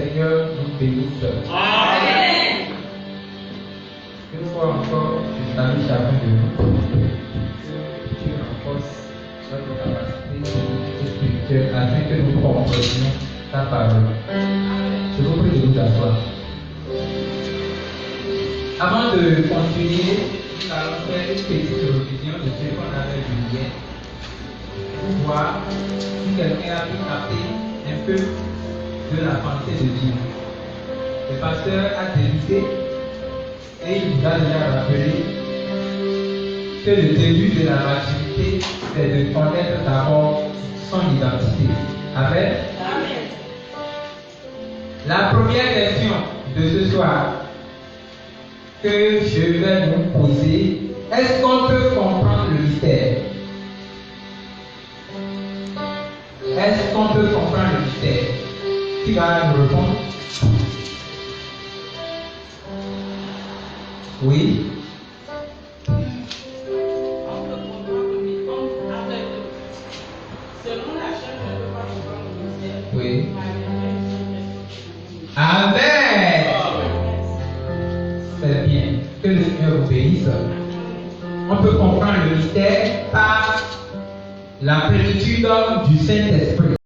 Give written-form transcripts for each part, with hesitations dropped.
Seigneur nous bénisse. Amen. Une fois encore, je salue chacun de nous. Dieu renforce notre capacité spirituelle afin que nous comprenions sa parole. Je vous prie de vous asseoir. Avant de continuer, nous allons faire une petite revision de ce qu'on avait vu hier. Pour voir si quelqu'un a pu capter un peu de la pensée de Dieu. Le pasteur a débuté et il nous a déjà rappelé que le début de la maturité, c'est de connaître d'abord son identité. Amen. Amen. La première question de ce soir que je vais nous poser, est-ce qu'on peut comprendre le mystère? Est-ce qu'on peut comprendre le mystère? Qui va nous répondre? Oui. Oui. Amen. C'est bien. Que le Seigneur vous bénisse. On peut comprendre le mystère par la plénitude du Saint-Esprit.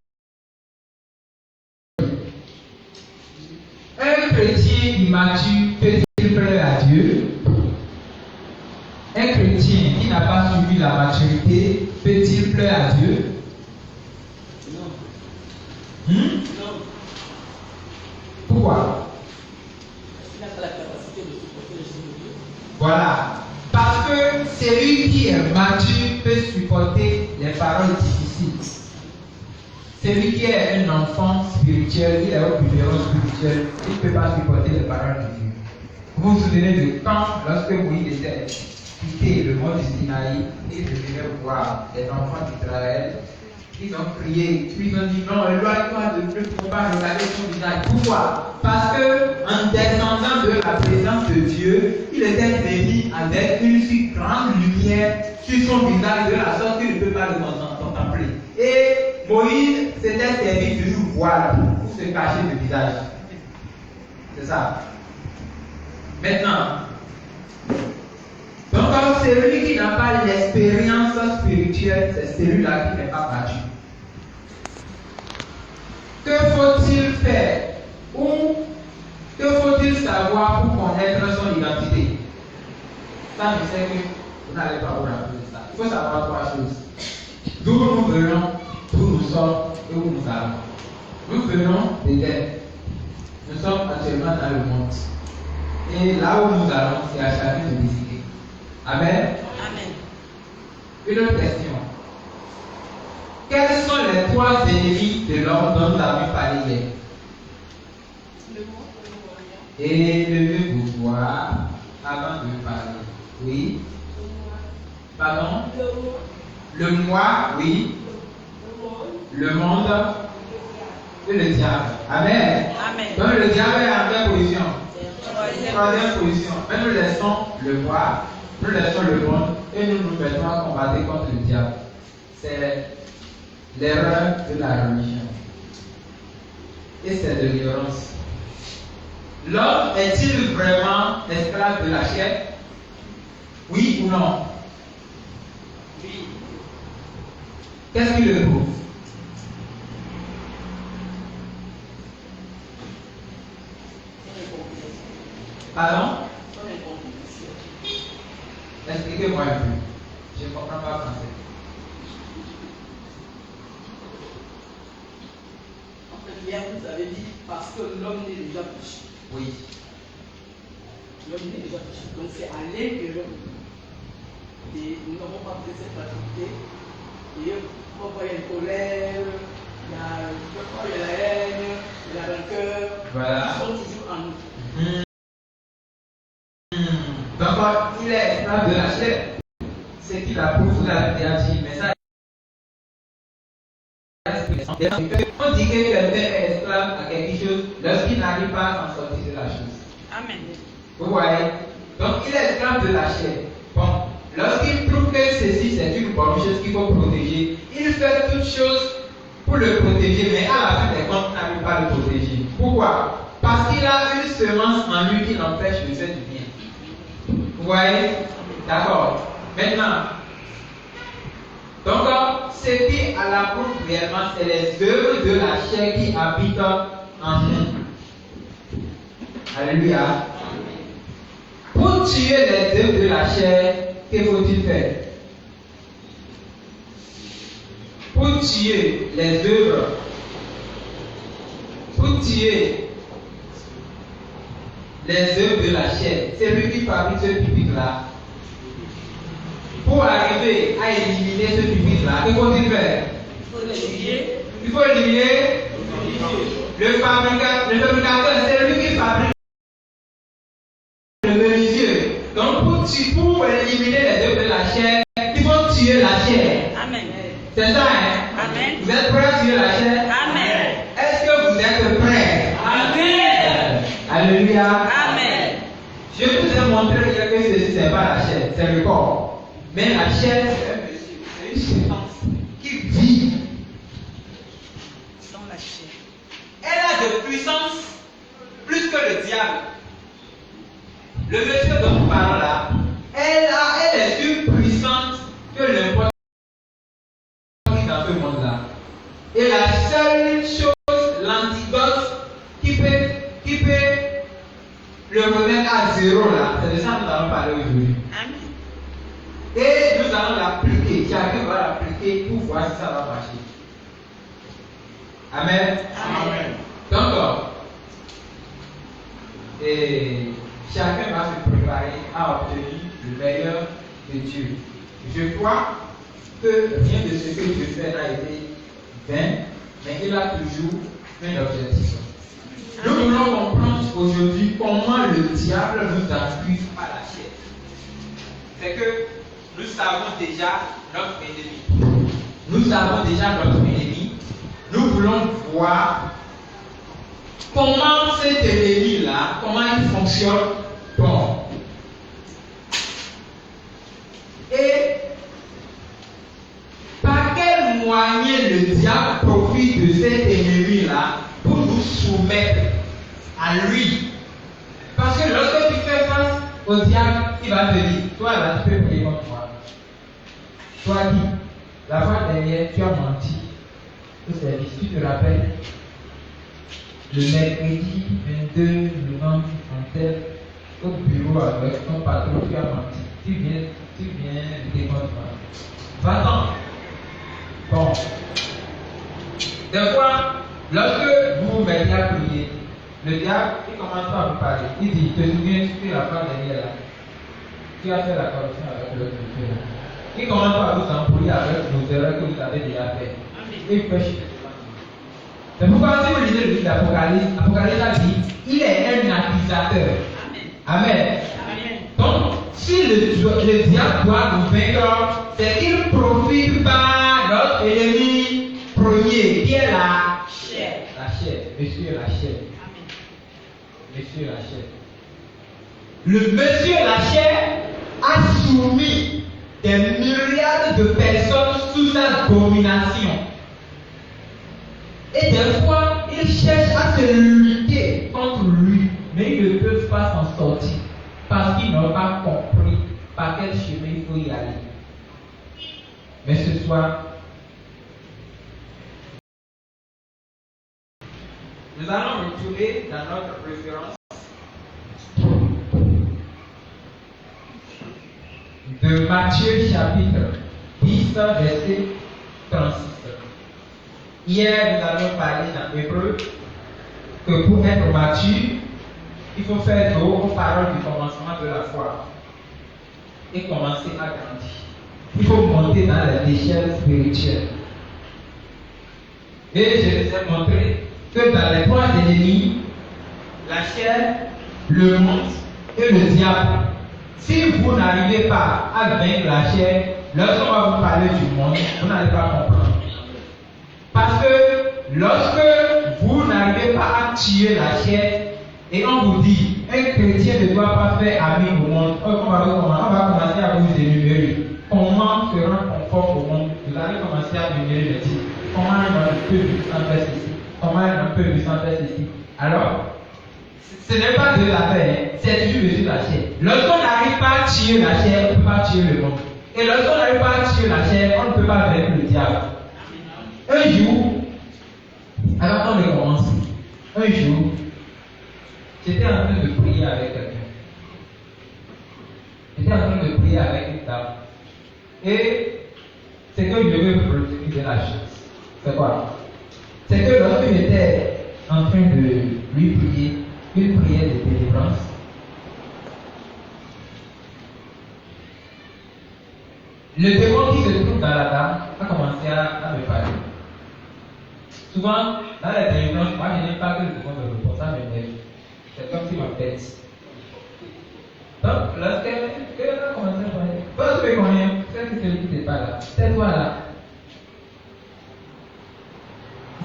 Un chrétien immature peut-il plaire à Dieu? Un chrétien qui n'a pas suivi la maturité peut-il plaire à Dieu? Non. Pourquoi? Voilà. Parce que celui qui est mature peut supporter les paroles difficiles. Celui qui est un enfant spirituel, il est au biberon spirituel, il ne peut pas supporter les paroles de Dieu. Vous vous souvenez du temps lorsque Moïse était quitté le mont du Sinaï et venait voir les enfants d'Israël. Ils ont prié, puis ils ont dit non, éloigne-toi de Dieu, il ne faut pas regarder son visage. Pourquoi? Parce qu'en descendant de la présence de Dieu, il était béni avec une si grande lumière sur son visage de la sorte qu'il ne peut pas le contempler. Et Moïse s'était servi du voile pour se cacher le visage. C'est ça. Maintenant, donc celui qui n'a pas l'expérience spirituelle, c'est celui-là qui n'est pas mature. Que faut-il faire ou que faut-il savoir pour connaître son identité? Ça, je sais que vous n'allez pas vous rappeler de ça. Il faut savoir trois choses. D'où nous venons, d'où nous sommes et où nous allons. Nous venons d'Éden. Nous sommes actuellement dans le monde. Et là où nous allons, c'est à chacun de décider. Amen. Amen. Une autre question. Quels sont les trois ennemis de l'homme dont nous avons parlé hier? Et levez-vous voir avant de parler. Oui. Pardon? Le moi, oui. Le monde et le diable. Amen. Amen. Donc le diable est en quelle position? Troisième position. Mais nous laissons le moi, nous laissons le monde et nous nous mettons à combattre contre le diable. C'est l'erreur de la religion. Et c'est de l'ignorance. L'homme est-il vraiment esclave de la chair? Oui ou non? Oui. Qu'est-ce qui le prouve? Pardon? Expliquez-moi un peu. Je ne comprends pas français. En fait, hier, vous avez dit parce que l'homme n'est déjà péché. Oui. L'homme n'est déjà péché. Donc c'est à l'intérieur. Et nous n'avons pas pris cette activité. Et pourquoi il y a une colère, il y a la haine, il y a la rancœur. Voilà. Ils sont toujours en nous. Donc, il est esclave de la chair. C'est qu'il a prouvé, vous l'avez déjà dit, mais ça. On dit que quelqu'un est esclave à quelque chose lorsqu'il n'arrive pas à s'en sortir de la chose. Amen. Vous voyez? Donc, il est esclave de la chair. Bon, lorsqu'il prouve que ceci c'est une bonne chose qu'il faut protéger, il fait toutes choses pour le protéger, mais à la fin des comptes, il n'arrive pas à le protéger. Pourquoi? Parce qu'il a une semence en lui qui l'empêche de faire du bien. Vous voyez? D'accord. Maintenant, donc, ce qui à la prouve réellement, c'est les œuvres de la chair qui habitent en nous. Alléluia. Pour tuer les œuvres de la chair, que faut-il faire? Pour tuer les œuvres, de la chair, c'est lui qui fabrique ce pupitre-là. Pour arriver à éliminer ce pupitre-là, que faut-il faire? Il faut éliminer le fabricateur, c'est lui qui fabrique le menuisier. Donc pour éliminer les œuvres de la chair, il faut tuer la chair. Amen. C'est ça, hein? Amen. Vous êtes prêts à tuer la chair? Amen. Est-ce que vous êtes prêts? Amen. Alléluia. Amen. Je vous ai montré que ceci, ce n'est pas la chair, c'est le corps. Mais la chair, c'est une substance qui vit. Dans la chair. Elle a de puissance plus que le diable. Le monsieur dont nous parlons là, elle est plus puissante que n'importe qui dans ce monde-là. Et la seule chose, l'antidote qui peut le remettre à zéro là, c'est de ça que nous allons parler aujourd'hui. Amen. Et nous allons l'appliquer. Chacun va l'appliquer pour voir si ça va marcher. Amen. Amen. Donc, chacun va se préparer à obtenir le meilleur de Dieu. Je crois que rien de ce que Dieu fait n'a été vain, mais il a toujours un objectif. Nous voulons comprendre aujourd'hui comment le diable nous accuse par la chair. C'est que nous savons déjà notre ennemi. Nous savons déjà notre ennemi. Nous voulons voir comment cet ennemi-là, comment il fonctionne. Bon. Et par quel moyen le diable profite de cet ennemi-là pour nous soumettre à lui. Parce que lorsque tu fais face au diable, il va te dire, toi là, tu peux prier contre moi. Toi qui, la fois dernière, tu as menti au service. Tu te rappelles, le mercredi 22 novembre, en tête, au bureau avec ton patron, tu as menti. Tu viens lutter contre moi. Va-t'en. Bon. Des fois, lorsque vous vous mettez à prier, le diable, il commence à vous parler. Il dit, te souviens-tu que la fois dernière là, tu as fait la corruption avec l'autre monsieur là. Il commence à vous embrouiller avec vos erreurs que vous avez déjà faites. Il fait chier. C'est pourquoi si vous lisez le livre d'Apocalypse, Apocalypse a dit, il est un accusateur. Amen. Amen. Donc, si le diable doit nous vaincre, c'est qu'il profite par notre ennemi premier, qui est la chair. La chair, monsieur la chair. Amen. Monsieur la chair. Le monsieur la chair a soumis des myriades de personnes sous sa domination. Et des fois, ils cherchent à se lutter contre lui, mais ils ne peuvent pas s'en sortir parce qu'ils n'ont pas compris par quel chemin il faut y aller. Mais ce soir, nous allons retourner dans notre référence de Matthieu chapitre 10, verset 36. Hier, nous avons parlé dans Hébreu que pour être mature, il faut faire de haut aux paroles du commencement de la foi et commencer à grandir. Il faut monter dans l'échelle spirituelle. Et je les ai montré que dans les trois ennemis, la chair, le monde et le diable, si vous n'arrivez pas à vaincre la chair, lorsqu'on va vous parler du monde, vous n'allez pas comprendre. Parce que lorsque vous n'arrivez pas à tuer la chair, et on vous dit, un chrétien ne doit pas faire ami au monde, on va commencer à vous énumérer. Comment se rendre conforme au monde? Vous allez commencer à énumérer les titres. Comment un homme peut vivre sans faire ceci? Comment un homme peut vivre sans faire ceci? Alors, ce n'est pas de la paix, c'est toujours de la chair. Lorsqu'on n'arrive pas à tuer la chair, on ne peut pas tuer le monde. Et lorsqu'on n'arrive pas à tuer la chair, on ne peut pas vaincre le diable. Un jour, avant qu'on ne commence, un jour, j'étais en train de prier avec quelqu'un. J'étais en train de prier avec une dame. Et c'est que je veux produire de la chose. C'est quoi? C'est que lorsque j'étais en train de lui prier une prière de délivrance, le démon qui se trouve dans la dame a commencé à me parler. Souvent, dans la délivrance, moi je n'aime pas que le démon me repose, ça m'énerve. C'est comme si ma tête. Donc, lorsqu'elle a commencé à parler, toi tu me connais, c'est celui qui t'est pas là. C'est toi là.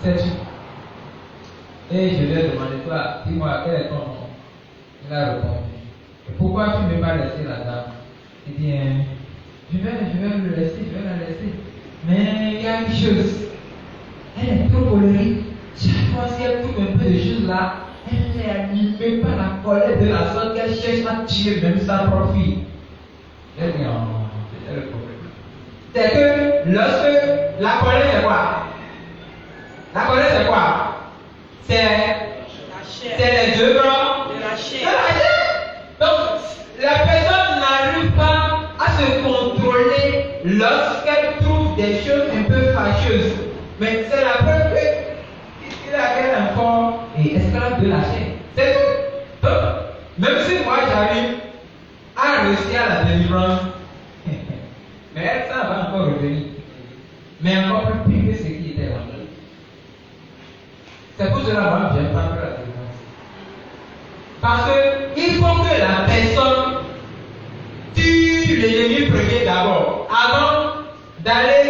C'est-tu? Et je lui ai demandé, toi, dis-moi, quel est ton nom? Il a répondu. Pourquoi tu ne m'as pas laissé la dame? Il dit, je vais le laisser, je vais la laisser. Mais il y a une chose. Elle est trop colérique. Chaque fois si elle trouve un peu de choses là, elle n'est animée par la colère de la sorte qu'elle cherche à tuer même sa propre fille. J'ai dit, c'est le problème. C'est que lorsque la colère c'est quoi? La colère c'est quoi? C'est les œuvres de la chair. Donc, la personne n'arrive pas à se contrôler lorsqu'elle trouve des choses un peu fâcheuses. Mais c'est la preuve qu'il a qu'elle encore et esclave de la chair. C'est tout. Donc, même si moi j'arrive à réussir à la délivrance, mais elle, ça va encore revenir. Mais encore plus pire que ce qui était là. C'est pour cela que moi, je n'aime pas la délivrance. Parce qu'il faut que la personne tue l'ennemi premier d'abord, avant d'aller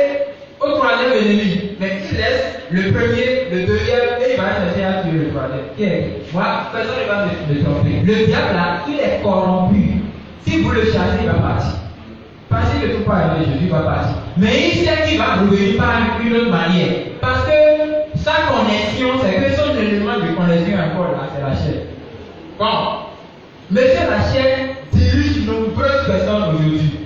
au troisième ennemi. Mais il laisse le premier, le deuxième, et il va chercher à tuer le troisième. Qui est? Moi, personne ne va me tromper. Le diable là, il est corrompu. Si vous le chassez, il va partir. Parce qu'il ne trouve pas aimer Jésus, il va partir. Mais il sait qu'il va revenir par une autre manière. Parce que sa connexion, c'est que son élément de connexion encore là, c'est la chair. Bon. Mais c'est la chair dirige nombreuses personnes aujourd'hui.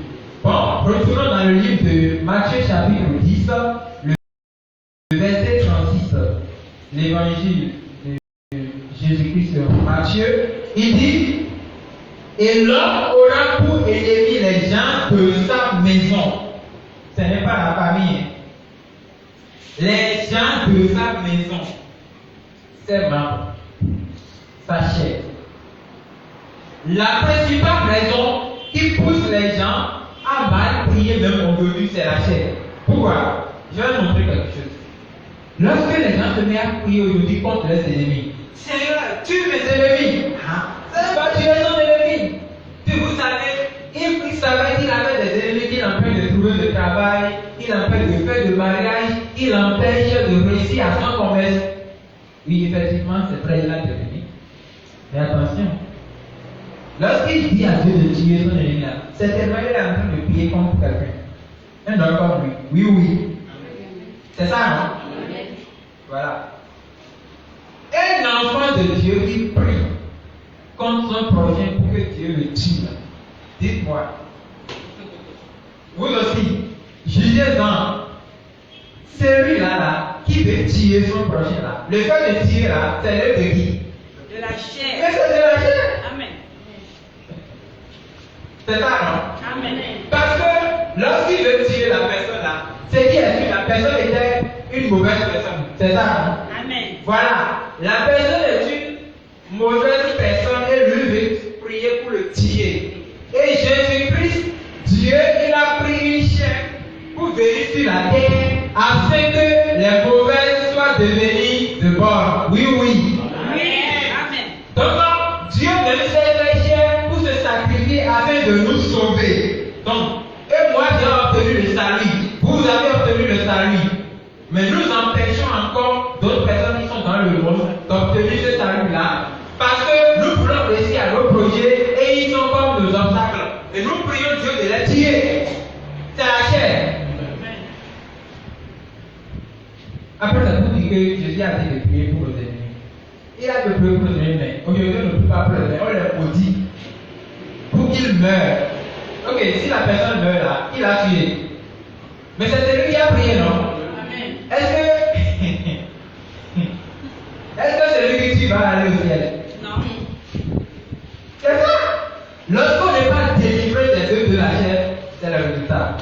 Bon, retournons dans le livre de Matthieu chapitre 10, le verset 36. L'évangile de Jésus-Christ sur Matthieu, il dit: et l'homme aura pour ennemi les gens de sa maison. Ce n'est pas la famille. Les gens de sa maison. Ses membres. Sa chair. La principale raison qui pousse les gens à mal prier même aujourd'hui, c'est la chair. Pourquoi? Je vais montrer quelque chose. Lorsque les gens se mettent à prier aujourd'hui contre les ennemis, Seigneur, tue mes ennemis. Ça va tuer son ennemi. Puis vous savez, il savait qu'il avait des ennemis qui l'empêchent de trouver de travail, qui l'empêchent de faire de mariage, qui l'empêchent de réussir à son commerce. Oui, effectivement, c'est très là de l'ennemi. Mais attention, lorsqu'il dit à Dieu de tuer son ennemi là, c'est tellement il est en train de prier contre quelqu'un. Un homme comme lui. Oui, oui. C'est ça, non? Voilà. Un enfant de Dieu qui prie contre son prochain pour que Dieu le tue. Dites-moi. Vous aussi, jugez-en. Celui-là qui veut tuer son prochain là. Le fait de tuer là, c'est l'œuvre de qui? De la chair. Mais c'est de la chair. Amen. C'est ça, non? Amen. Parce que lorsqu'il veut tuer la personne là, c'est qui est-ce que la personne était une mauvaise personne. C'est ça, non? Amen. Voilà. La personne est une mauvaise personne et lui veut prier pour le tuer. Et Jésus-Christ, Dieu, il a pris une chair pour venir sur la terre afin que les mauvaises soient devenues de bonnes. Oui, oui. Amen. Donc, Dieu même fait la chair pour se sacrifier afin de nous sauver. Donc, et moi j'ai obtenu le salut. Vous avez obtenu le salut. Mais nous empêchons encore d'autres personnes qui sont dans le monde d'obtenir ce salut-là. Parce que nous voulons réussir à nos projets et ils sont comme nos obstacles. Et nous prions Dieu de les tuer. C'est la chair. Après, ça nous dit que Jésus a dit de prier pour nos ennemis. Il a de pleurer pour donner, mais aujourd'hui, on ne peut pas pleurer. On les maudit pour qu'il meure. Ok, si la personne meurt là, il a tué. Mais c'est celui qui a prié, non? Amen. Est-ce que celui qui tue va aller au ciel? Non. C'est ça. Lorsqu'on n'est pas délivré des œuvres de la chair, c'est le résultat.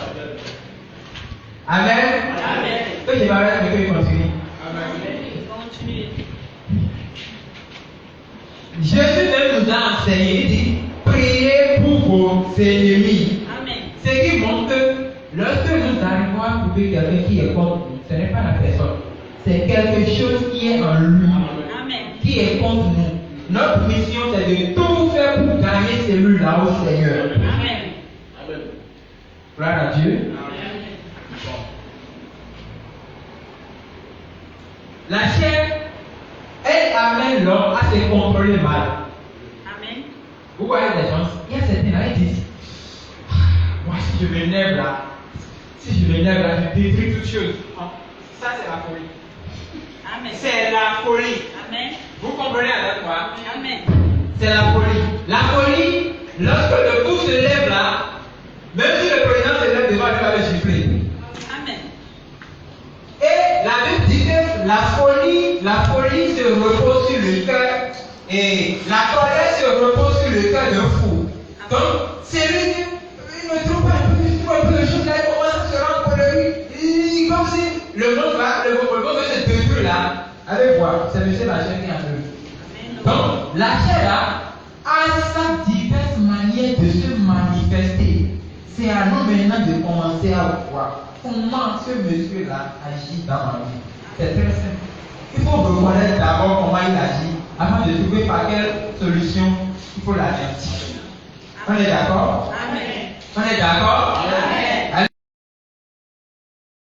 Amen. Amen. Que je m'arrête, mais que je continue. Continue. Jésus même nous a enseigné, il dit, priez pour vos ennemis. Amen. Ce qui montre que lorsque nous arrivons à trouver quelqu'un qui est contre nous, ce n'est pas la personne. C'est quelque chose qui est en lui, Amen. qui est contre nous. Notre mission, c'est de tout faire pour gagner celui-là au Seigneur. Amen. Gloire à Dieu. La chair, elle amène l'homme à se contrôler mal. Amen. Vous voyez les gens, il y a certains là, ils disent, moi si je m'énerve là, je détruis toute chose. Ça c'est la folie. Amen. C'est la folie. Amen. Vous comprenez avec moi? Amen. C'est la folie. La folie, lorsque le coup se lève là, même si le président se lève devant, il va le gifler. Amen. Et la Bible dit que la folie se repose sur le cœur et la colère se repose sur le cœur d'un fou. Donc, c'est lui qui ne trouve pas un peu de choses là, il commence à se rendre colérique. Comme si le monde va se détruire là. Allez voir, c'est monsieur la chair qui est en eux. Donc, la chair là a sa diverses manières de se manifester. C'est à nous maintenant de commencer à voir comment ce monsieur-là agit dans ma vie. C'est très simple. Il faut reconnaître d'abord comment il agit avant de trouver par quelle solution il faut l'anéantir. On est d'accord? Amen. On est d'accord? Amen.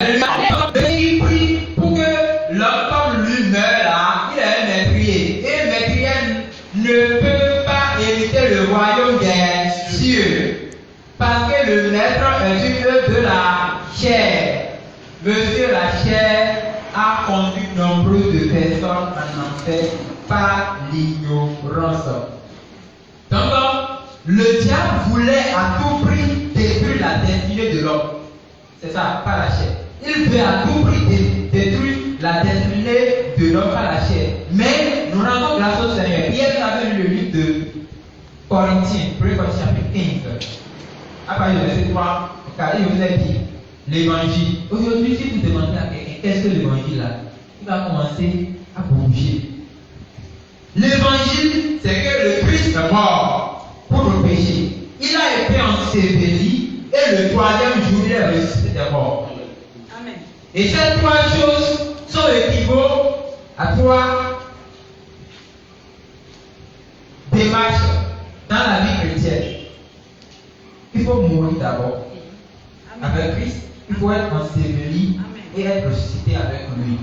Il prie pour que l'homme comme lui meure là, il a un métrier. Et un métrier ne peut pas hériter le royaume des cieux. Parce que le maître est une œuvre de la chair. Monsieur, la chair a conduit nombreuses de personnes en enfer par l'ignorance. Donc, le diable voulait à tout prix détruire la destinée de l'homme. C'est ça, pas la chair. Il veut à tout prix détruire la destinée de l'homme par la chair. Mais nous rendons grâce au Seigneur. Hier, nous avons lu le livre de Corinthiens, 1 Corinthiens chapitre 15. À partir du verset 3, car il vous a dit l'évangile. Aujourd'hui, si vous demandez à quelqu'un qu'est-ce que l'évangile là, il va commencer à bouger. L'évangile, c'est que le Christ est mort pour nos péchés. Il a été enseveli et le troisième jour, il est ressuscité des morts. Amen. Et ces trois choses sont équivalentes à trois démarches dans la vie chrétienne. Il faut mourir d'abord avec Christ. Il faut être enseveli et être ressuscité avec lui.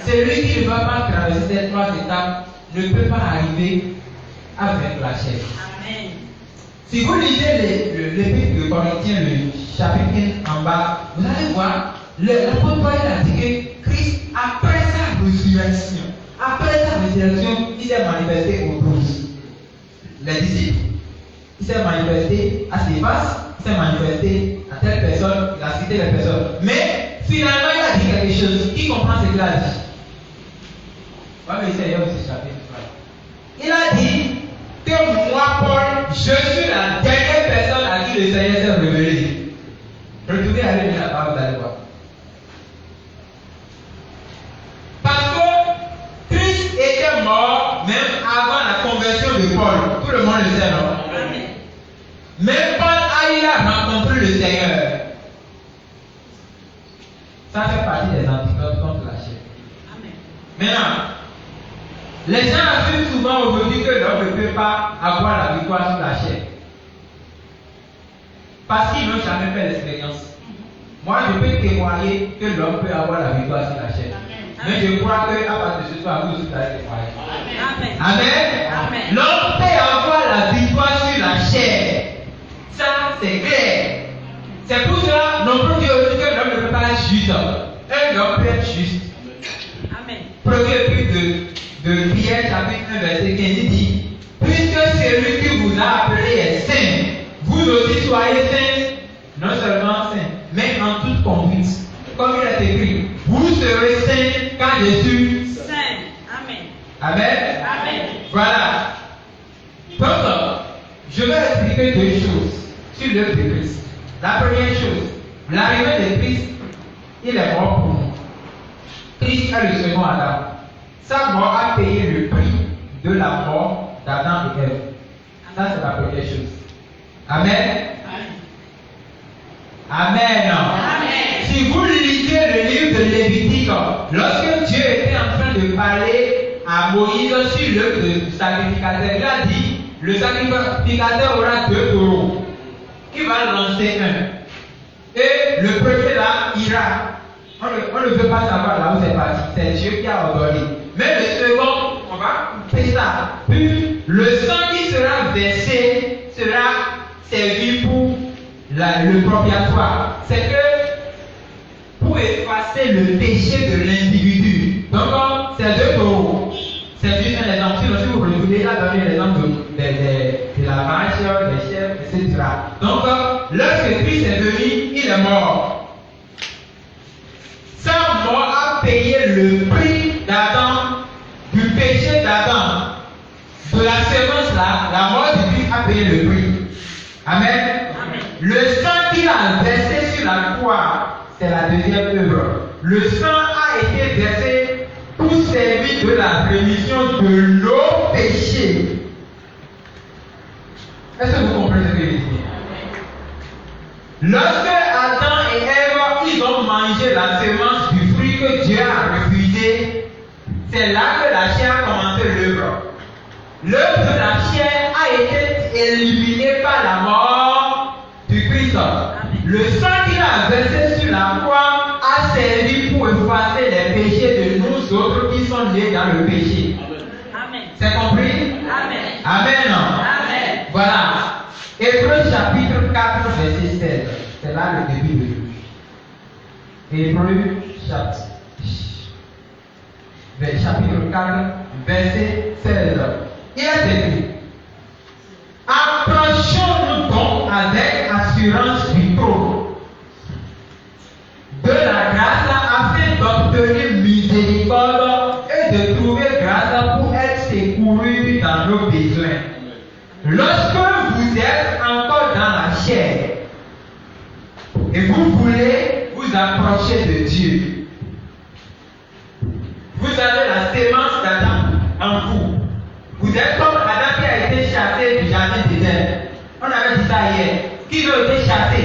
Celui qui ne va pas traverser ces trois étapes ne peut pas arriver avec la chair. Amen. Si vous lisez l'épître de Corinthiens, le chapitre 15 en bas, vous allez voir, l'apôtre Paul a dit que Christ, après sa résurrection, il s'est manifesté aux 12, les disciples. Il s'est manifesté à Stéphane, il s'est manifesté à telle personne, il a cité les personnes. Mais finalement, il a dit quelque chose. Qui comprend ce qu'il a dit? Il a dit que moi, Paul, je suis la dernière personne à qui le Seigneur s'est révélé. Retournez à lire la parole, vous allez voir. Parce que Christ était mort même avant la conversion de Paul. Tout le monde le sait, non? Amen. Même Paul a rencontré le Seigneur. Ça fait partie des antidotes contre la chair. Amen. Maintenant, les gens affirment souvent aujourd'hui que l'homme ne peut pas avoir la victoire sur la chair. Parce qu'ils n'ont jamais fait l'expérience. Moi, je peux témoigner que l'homme peut avoir la victoire sur la chair. Mais je crois qu'à partir de ce soir, vous aussi allez témoigner. Amen. Amen. Amen. L'homme peut avoir la victoire sur la chair. Ça, c'est clair. C'est pour cela, non plus Dieu dit que l'homme ne peut pas être juste. Un homme peut être juste. Amen. Premier épître de Pierre, chapitre soyez saints, non seulement saints, mais en toute conduite. Comme il est écrit, vous serez saints quand je suis Saint. Amen. Amen. Amen. Voilà. Donc, je vais expliquer deux choses sur l'œuvre de Christ. La première chose, l'arrivée de Christ, il est mort pour nous. Christ est le second Adam. Sa mort a payé le prix de la mort d'Adam et Ève. Ça, c'est la première chose. Amen. Amen. Amen. Si vous lisez le livre de Lévitique, lorsque Dieu était en train de parler à Moïse sur l'œuvre du sacrificateur, il a dit, le sacrificateur aura 2 taureaux. Il va lancer un. Et le premier là ira. On ne veut pas savoir là où c'est parti. C'est Dieu qui a ordonné. Mais le second, on va couper ça. Puis le sang qui sera versé sera servi pour le propriatoire. C'est que pour effacer le péché de l'individu. Donc, c'est 2 taureaux. C'est juste un exemple. Si vous voulez, il a donné l'exemple de la vache, des chèvres, etc. Donc, lorsque Christ est venu, il est mort. Sa mort a payé le prix d'Adam, du péché d'Adam. De la sémence là, la mort de Christ a payé le prix. Amen. Amen. Le sang qu'il a versé sur la croix, c'est la deuxième œuvre. Le sang a été versé pour servir de la rémission de nos péchés. Est-ce que vous comprenez ce que je dis? Lorsque Adam et Ève, ils ont mangé la semence du fruit que Dieu a refusé, c'est là que la chair a commencé l'œuvre. L'œuvre de la chair a été éliminée par la mort du Christ. Le sang qu'il a versé sur la croix a servi pour effacer les péchés de nous autres qui sont nés dans le péché. Amen. C'est compris? Amen. Amen. Amen. Voilà. Hébreux chapitre 4, verset 16. C'est là le début de tout. Hébreux chapitre 4, verset 16. Il est écrit: approchons-nous donc avec assurance du trône de la grâce afin d'obtenir miséricorde et de trouver grâce pour être secourus dans nos besoins. Lorsque vous êtes encore dans la chair et vous voulez vous approcher de Dieu, vous avez la sémence d'Adam en vous. Vous êtes comme Adam qui a été chassé du jardin d'Éden. On avait dit ça hier. Qui a été chassé.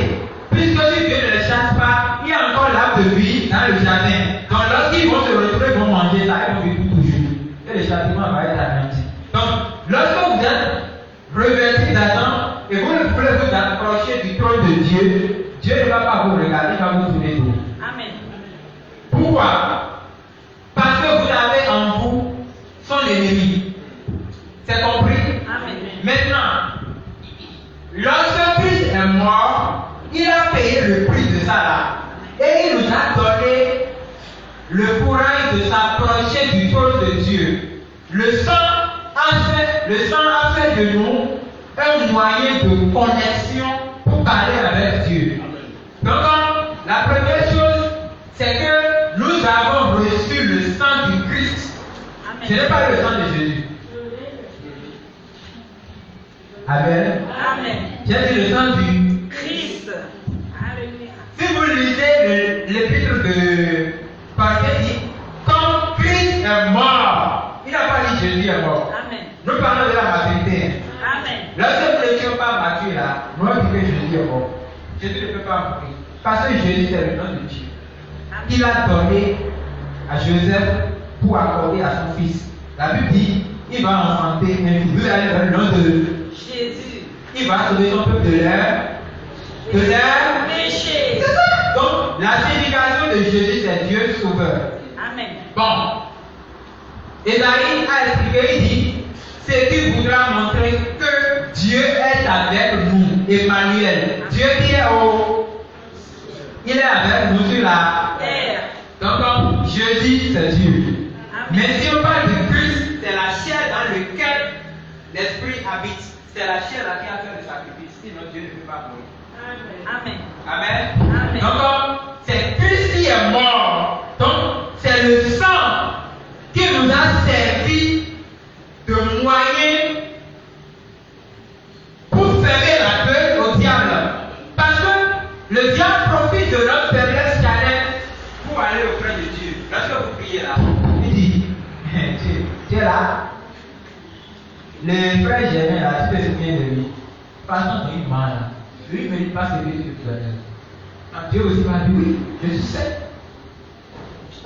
Puisque si Dieu ne le chasse pas, il y a encore l'arbre de vie dans le jardin. Donc lorsqu'ils vont se retrouver, ils vont manger ça, ils vont vivre toujours. Et le châtiment va être anéanti. Donc, lorsque vous êtes revêtus d'Adam et vous ne voulez vous approcher du trône de Dieu, Dieu ne va pas vous regarder, il va vous tourner le dos. Amen. Pourquoi? Parce que vous avez en vous son ennemi. C'est compris? Amen. Maintenant, lorsque Christ est mort, il a payé le prix de ça là. Et il nous a donné le courage de s'approcher du trône de Dieu. Le sang a fait de nous un moyen de connexion pour parler avec Dieu. Donc, la première chose, c'est que nous avons reçu le sang du Christ. Ce n'est pas le sang de Jésus. Amen. Amen. J'ai dit le sang du Christ. Alléluia. Si vous lisez l'épître de Paul, il dit, comme Christ est mort, il n'a pas dit Jésus est mort. Amen. Nous parlons de la maturité. Amen. Lorsque nous n'étions pas matures là, nous avons dit que Jésus est mort. Jésus ne peut pas mourir. Parce que Jésus c'est le nom de Dieu. Il a donné à Joseph pour accorder à son fils. La Bible dit, il va enfanter un fils. Vous allez dans le nom de Jésus. il va sauver son peuple de leur péché. C'est ça. Donc, la signification de Jésus, c'est Dieu sauveur. Amen. Bon. Esaïe a expliqué, il dit, c'est qu'il voudra montrer que Dieu est avec nous, Emmanuel. Dieu qui est il est avec nous sur la terre. Donc, Jésus, c'est Dieu. Amen. Mais si on parle de Christ, c'est la chair dans laquelle l'esprit habite. C'est la chair là qui a fait le sacrifice. Sinon, Dieu ne peut pas mourir. Amen. Amen. Amen. Donc, c'est Christ qui est mort. Donc, c'est le sang qui nous a servi de moyen pour fermer la gueule au diable. Parce que le diable profite de notre faiblesse charnelle pour aller auprès de Dieu. Lorsque vous priez là, il dit, Dieu est là. Le frère Germain là, tu te souviens de lui. Façon de lui mal. Lui ne mérite pas ce que tu peux donner. Dieu aussi m'a dit oui, je sais.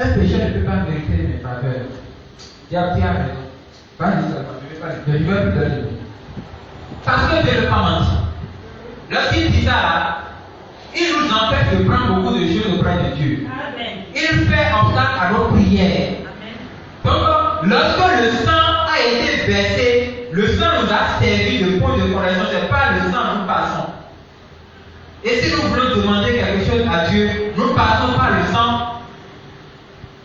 Un pécheur ne peut pas mériter mes faveurs. Diable, tu as raison. Vas-y seulement, je ne vais plus donner. Parce que Dieu ne veut pas mentir. Lorsqu'il dit ça là, il nous empêche de prendre beaucoup de choses auprès de Dieu. Amen. Il fait obstacle à nos prières. Amen. Donc, lorsque le sang a été versé, le sang nous a servi de point de correction. Ce n'est pas le sang, nous passons. Et si nous voulons demander quelque chose à Dieu, nous passons par le sang.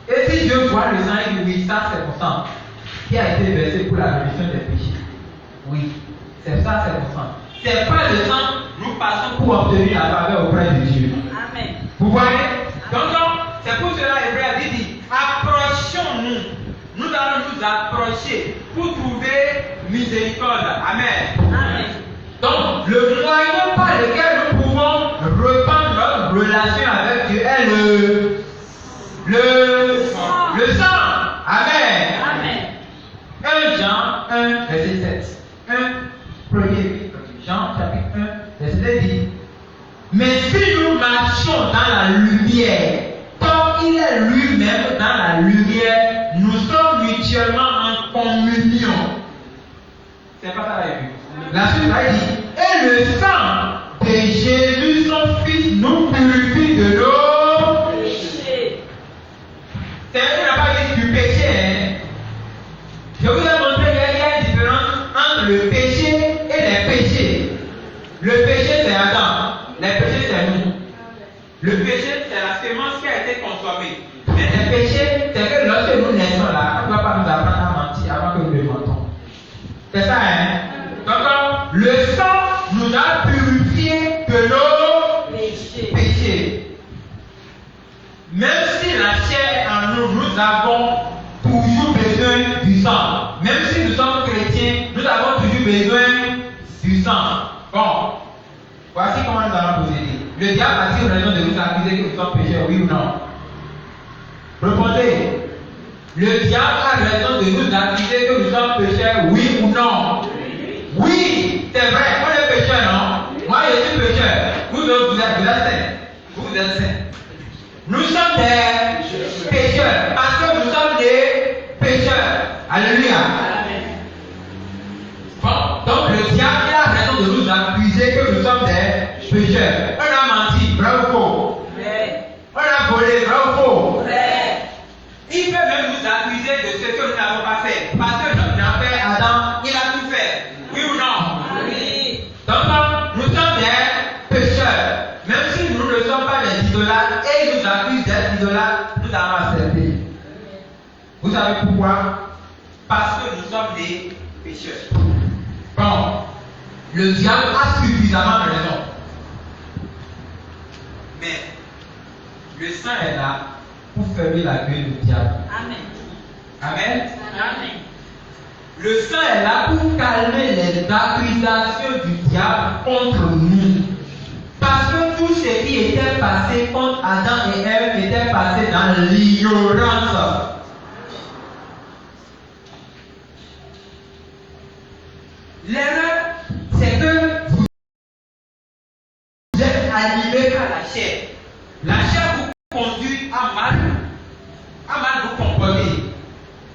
Et si Dieu voit le sang, il dit oui, ça c'est mon sang qui a été versé pour la rémission des péchés. Oui, c'est ça, c'est mon sang. C'est pas le sang, nous passons pour obtenir la faveur auprès de Dieu. Amen. Vous voyez? Donc, c'est pour cela que Hébreu a dit, approchons-nous. Nous allons nous approcher pour trouver miséricorde. Amen. Amen. Donc, le moyen par lequel nous pouvons reprendre notre relation avec Dieu est le sang. Amen. Amen. 1 Jean 1, verset 7. 1 premier Jean, chapitre 1, verset 10. Mais si nous marchons dans la lumière, comme il est lui-même dans la lumière, nous sommes mutuellement en communion. C'est pas ça la Bible. La suite va dire, et le sang de Jésus, son Fils, nous purifie de nos Péché. C'est vrai qu'on n'a pas dit du péché. Hein? Je vous ai montré qu'il y a une différence entre le péché et les péchés. Le péché, c'est Adam. Les péchés, c'est nous. Le péché, c'est la sémence qui a été consommée. Mais les péchés, c'est que lorsque nous naissons là, on ne doit pas nous apprendre à mentir avant que nous le mentons. C'est ça, hein? Donc, le sang nous a purifiés de nos péchés. Même si la chair est en nous, nous avons toujours besoin du sang. Même si nous sommes chrétiens, nous avons toujours besoin du sang. Bon, voici comment nous allons procéder. Le diable a-t-il raison de nous accuser que nous sommes pécheurs, oui ou non? Répondez. Le diable a raison de nous accuser que nous sommes pécheurs, oui ou non? Oui, c'est vrai, on est pécheurs, non? Moi je suis pécheur. Vous êtes saints. Vous êtes saints. Nous sommes des pécheurs parce que nous sommes des pécheurs. Alléluia. Bon, donc le diable a raison de nous accuser que nous sommes des pécheurs. On a menti, vrai ou faux? On a volé, vrai ou faux? Il peut même nous accuser de ce que nous n'avons pas fait. Parce que notre grand-père Adam, il a tout fait. Oui ou non? Oui. Donc, nous sommes des pécheurs. Même si nous ne sommes pas des idolâtres et ils nous accusent d'être idolâtres, nous allons accepter. Vous savez pourquoi? Parce que nous sommes des pécheurs. Bon, le diable a suffisamment raison. Mais le sang est là pour fermer la gueule du diable. Amen. Amen. Amen. Le sang est là pour calmer les accusations du diable contre nous. Parce que tout ce qui était passé contre Adam et Ève était passé dans l'ignorance. L'erreur, c'est que vous êtes animé par la chair. La chair vous conduit à mal vous comporter.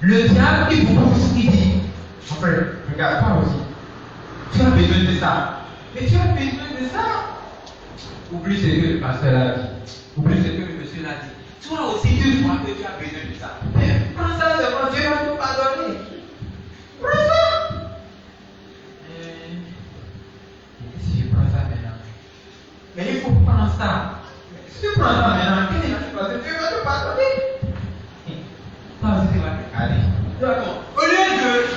Le diable, il vous pousse, il dit, mon frère, regarde, toi aussi, tu as besoin de ça. Mais tu as besoin de ça. Oublie ce que le pasteur a dit. Oublie ce que le monsieur a dit. Toi aussi, tu crois que tu as besoin de ça. Mais prends ça seulement, Dieu va te pardonner. Prends ça. Si je prends ça maintenant. Mais il faut prendre ça. Si tu prends ça maintenant, qu'est-ce qui va se passer? Dieu va te pardonner. Toi aussi, tu vas te calmer. Au lieu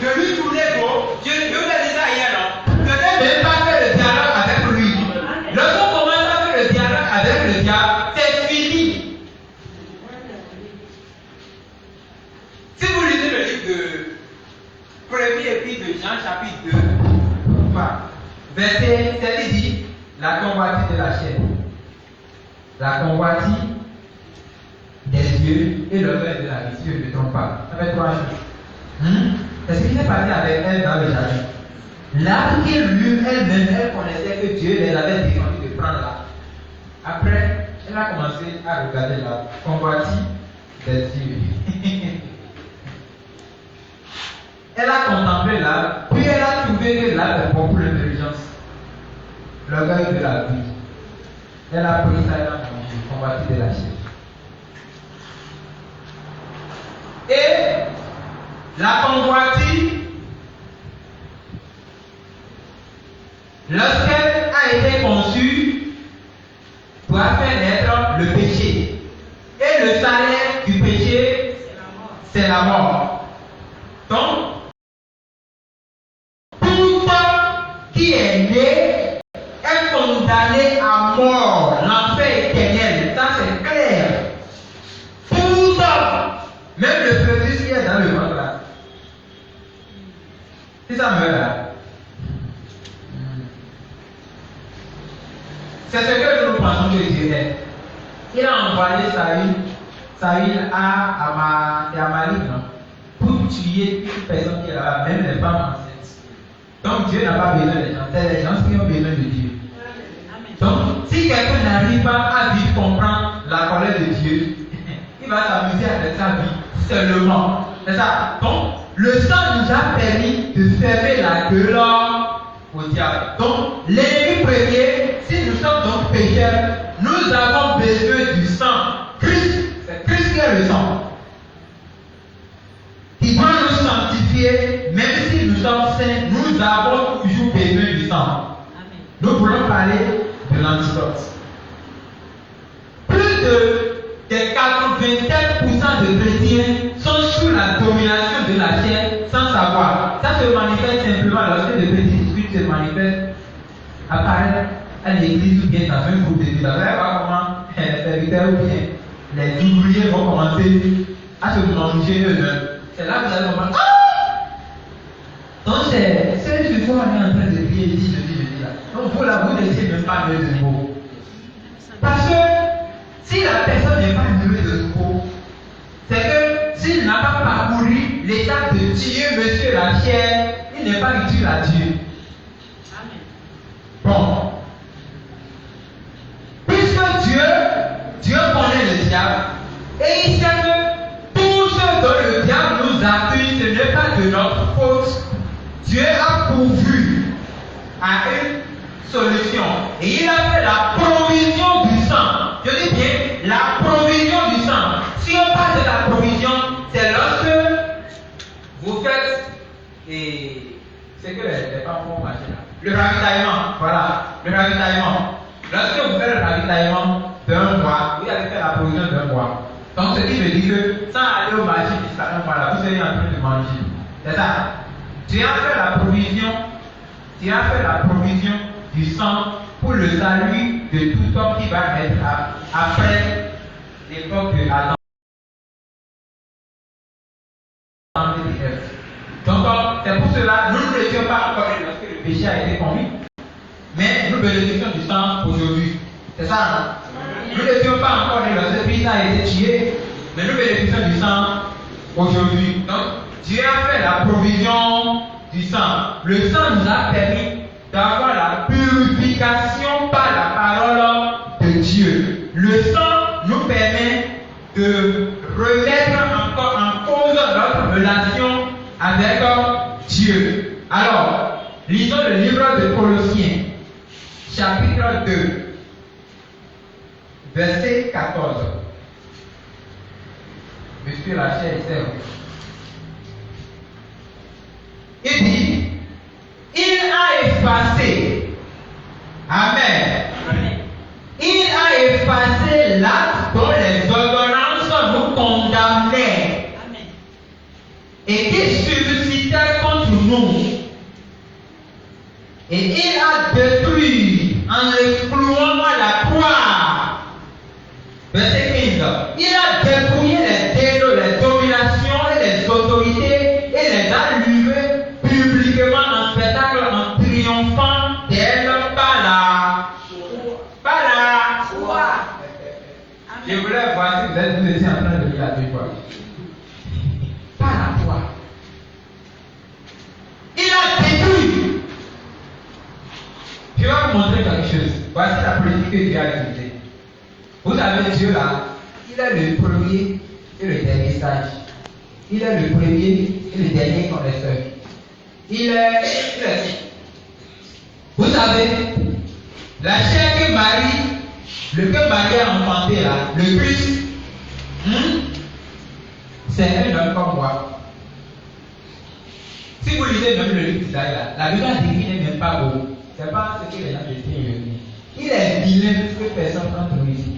de lui tourner le dos, Dieu l'a dit ça hier, non? Ne devez pas faire le dialogue avec lui. Lorsqu'on commence la convoitise des yeux et l'orgueil de la vie, si je ne me trompe pas. Ça fait 3 choses. C'est ce qui s'est passé avec elle dans le jardin. L'arbre elle-même, elle connaissait que Dieu les avait défendus de prendre l'arbre. Après, elle a commencé à regarder l'arbre, convoitise des yeux. Elle a contemplé l'arbre, puis elle a trouvé que l'arbre est bon pour l'intelligence, l'orgueil de la vie. Elle a pris ça et elle a mangé, convoitise de la chair. Et la convoitise, lorsqu'elle a été conçue, doit faire naître le péché. Et le salaire du péché, c'est la mort. Donc, tout homme qui est né est condamné à mort, l'enfer éternel. Ça, c'est clair. Tout homme, même le fœtus qui est dans le ventre là. Si ça meurt là. C'est ce que nous pensons que Dieu est. Il a envoyé Saül à Amalek pour tuer toute personne qui est là, même les femmes enceintes. Donc Dieu n'a pas besoin des gens, c'est les gens qui ont besoin de Dieu. Donc si quelqu'un n'arrive pas à vite comprendre la colère de Dieu, il va s'amuser avec sa vie seulement. C'est ça. Donc le sang nous a permis de fermer la gueule au diable. Donc l'ennemi premier, si nous sommes donc pécheurs, nous avons besoin du sang. Christ, c'est Christ qui est le sang. Qui doit nous sanctifier, même si nous sommes saints, nous avons toujours besoin du sang. Amen. Nous voulons parler de l'antidote. Plus des 84% de chrétiens sont sous la domination de la chair sans savoir. Ça se manifeste simplement lorsque de petits disputes se manifestent, apparaissent à l'église ou bien dans un groupe d'études. Vous allez voir comment les serviteurs ou bien les ouvriers vont commencer à se manger eux-mêmes. C'est là que vous allez comprendre. Donc c'est ce soir on est en train de prier ici, je dis là. Donc vous là, vous ne laissez même pas lever de nouveau. Parce que si la personne n'est pas levée de nouveau, c'est que s'il n'a pas parcouru l'étape de tuer monsieur la chair, il n'est pas utile à Dieu. Amen. Bon. Puisque Dieu connaît le diable, et il sait que tout ce dont le diable nous accuse, ce n'est pas de notre faute. Dieu a pourvu à une solution. Et il a fait la provision du sang. Je dis bien, la provision du sang. Si on parle de la provision, c'est lorsque vous faites, et c'est que les femmes vont marcher là. Le ravitaillement, voilà, le ravitaillement. Lorsque vous faites le ravitaillement d'un mois, vous allez faire la provision d'un mois. Donc, ce qui veut dire que sans aller au marché jusqu'à un mois là, vous serez en train de manger. C'est ça. Tu as fait la provision, du sang pour le salut de tout homme qui va être après l'époque de Adam. Donc, c'est pour cela, nous ne l'étions pas encore lorsque le péché a été commis, mais nous bénéficions du sang aujourd'hui. C'est ça, non? Nous n'étions pas encore lorsque Christ a été tué, mais nous bénéficions du sang aujourd'hui. Donc, Dieu a fait la provision du sang. Le sang nous a permis d'avoir la purification par la parole de Dieu. Le sang nous permet de remettre encore en cause notre relation avec Dieu. Alors, lisons le livre de Colossiens, chapitre 2, verset 14. Monsieur la chair est serve. Il dit, il a effacé, amen, il a effacé l'acte dont les ordonnances nous condamnaient et qui suscitait contre nous. Et il a détruit en le clouant à la croix. Verset 15. Il a dépouillé les dominations et les autorités et les a livrées publiquement en spectacle en triomphant d'elles par la foi. Je voulais voir si vous étiez en train de lire la Bible. Par la foi. Il a détruit. Je vais vous montrer quelque chose. Voici la politique que Dieu a utilisée. Vous avez Dieu là. Il est le premier et le dernier sage. Il est le premier et le dernier connaisseur. Il est. Vous savez, la chair que Marie a enfanté là, le Christ, c'est un homme comme moi. Si vous lisez même le livre d'Isaïe là, la Bible n'est même pas beau. C'est pas ce que les gens décrivent. Il est vilain plus que personne entre nous ici.